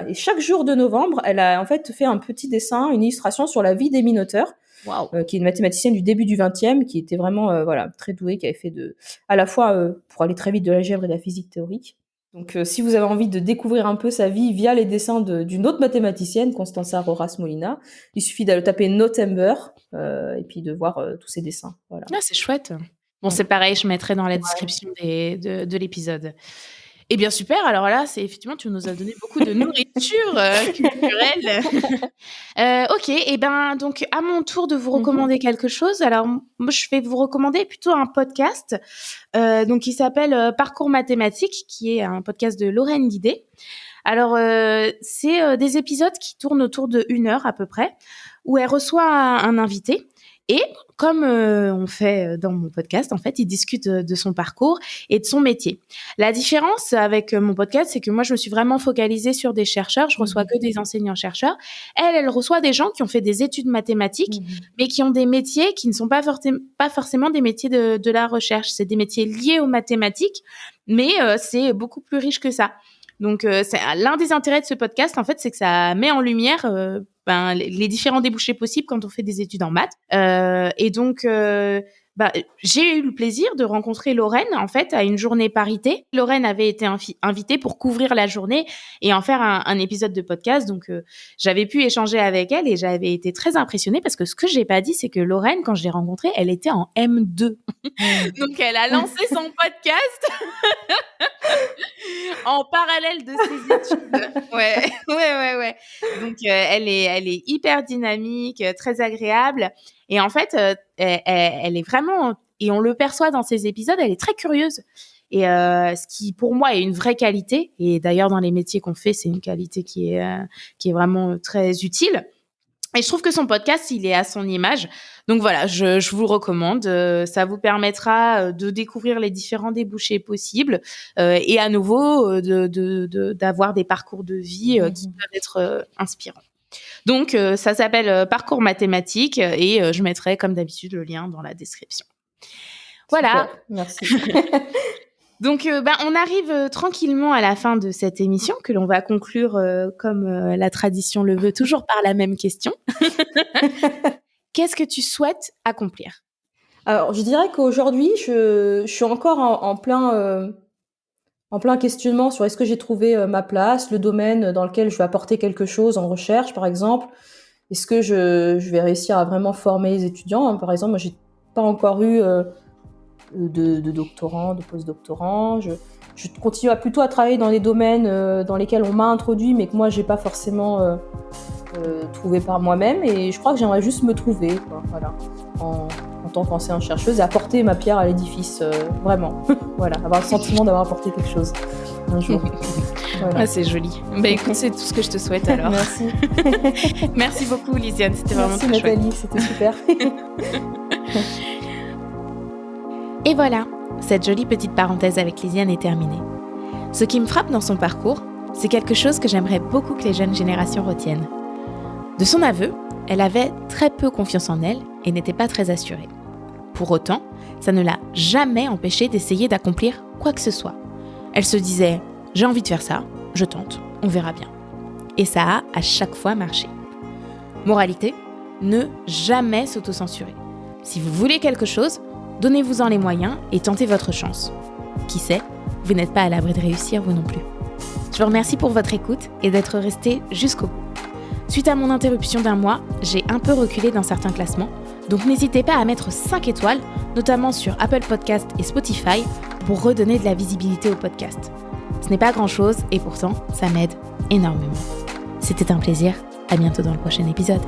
et chaque jour de novembre, elle a en fait fait un petit dessin, une illustration sur la vie d'Eminoter, Waouh. qui est une mathématicienne du début du XXe, qui était vraiment très douée, qui avait fait à la fois pour aller très vite de l'algèbre et de la physique théorique. Donc si vous avez envie de découvrir un peu sa vie via les dessins d'une autre mathématicienne, Constanza Rojas Molina, il suffit d'aller taper Notember et puis de voir tous ses dessins. Voilà. Ah, c'est chouette. Bon, Ouais. c'est pareil, je mettrai dans la description de l'épisode. Eh bien, super. Alors là, c'est effectivement, tu nous as donné beaucoup de nourriture culturelle. Ok. Et ben, donc, à mon tour de vous Mhm. recommander quelque chose. Alors, moi, je vais vous recommander plutôt un podcast, donc qui s'appelle Parcours mathématique, qui est un podcast de Lorraine Guidé. Alors, c'est des épisodes qui tournent autour de 1 heure à peu près, où elle reçoit un invité. Et comme on fait dans mon podcast, en fait, il discute de son parcours et de son métier. La différence avec mon podcast, c'est que moi, je me suis vraiment focalisée sur des chercheurs. Je reçois que des enseignants-chercheurs. Elle reçoit des gens qui ont fait des études mathématiques, Mhm. mais qui ont des métiers qui ne sont pas forcément des métiers de la recherche. C'est des métiers liés aux mathématiques, mais c'est beaucoup plus riche que ça. Donc, c'est l'un des intérêts de ce podcast, en fait, c'est que ça met en lumière les différents débouchés possibles quand on fait des études en maths. Et donc, j'ai eu le plaisir de rencontrer Lorraine, en fait, à une journée parité. Lorraine avait été invitée pour couvrir la journée et en faire un épisode de podcast. Donc, j'avais pu échanger avec elle et j'avais été très impressionnée parce que ce que j'ai pas dit, c'est que Lorraine, quand je l'ai rencontrée, elle était en M2. Mhm. Donc, elle a lancé son podcast en parallèle de ses études. Ouais, ouais. Donc, elle est hyper dynamique, très agréable. Et en fait, elle est vraiment, et on le perçoit dans ses épisodes, elle est très curieuse. Et ce qui, pour moi, est une vraie qualité. Et d'ailleurs, dans les métiers qu'on fait, c'est une qualité qui est vraiment très utile. Et je trouve que son podcast, il est à son image. Donc voilà, je vous le recommande. Ça vous permettra de découvrir les différents débouchés possibles et à nouveau d'avoir des parcours de vie qui peuvent être inspirants. Donc ça s'appelle Parcours mathématique et je mettrai comme d'habitude le lien dans la description. Voilà. Super, merci. Donc, on arrive tranquillement à la fin de cette émission que l'on va conclure comme la tradition le veut, toujours par la même question. Qu'est-ce que tu souhaites accomplir ? Alors, je dirais qu'aujourd'hui, je suis encore en plein questionnement sur est-ce que j'ai trouvé ma place, le domaine dans lequel je vais apporter quelque chose en recherche, par exemple. Est-ce que je vais réussir à vraiment former les étudiants ? Par exemple, moi, j'ai pas encore eu de doctorant, de post-doctorant. Je continue plutôt à travailler dans des domaines dans lesquels on m'a introduit, mais que moi, j'ai pas forcément trouvé par moi-même. Et je crois que j'aimerais juste me trouver, quoi, voilà, en tant qu'enseignante-chercheuse et apporter ma pierre à l'édifice, vraiment. Voilà, avoir le sentiment d'avoir apporté quelque chose un jour. Voilà. Ah, c'est joli. Écoute, c'est tout ce que je te souhaite alors. Merci. Merci beaucoup, Lisiane. C'était vraiment très chouette. Merci Nathalie, c'était super. Et voilà, cette jolie petite parenthèse avec Lisiane est terminée. Ce qui me frappe dans son parcours, c'est quelque chose que j'aimerais beaucoup que les jeunes générations retiennent. De son aveu, elle avait très peu confiance en elle et n'était pas très assurée. Pour autant, ça ne l'a jamais empêchée d'essayer d'accomplir quoi que ce soit. Elle se disait « j'ai envie de faire ça, je tente, on verra bien ». Et ça a à chaque fois marché. Moralité, ne jamais s'autocensurer. Si vous voulez quelque chose, donnez-vous-en les moyens et tentez votre chance. Qui sait, vous n'êtes pas à l'abri de réussir vous non plus. Je vous remercie pour votre écoute et d'être resté jusqu'au bout. Suite à mon interruption d'1 mois, j'ai un peu reculé dans certains classements, donc n'hésitez pas à mettre 5 étoiles, notamment sur Apple Podcast et Spotify, pour redonner de la visibilité au podcast. Ce n'est pas grand-chose et pourtant, ça m'aide énormément. C'était un plaisir, à bientôt dans le prochain épisode.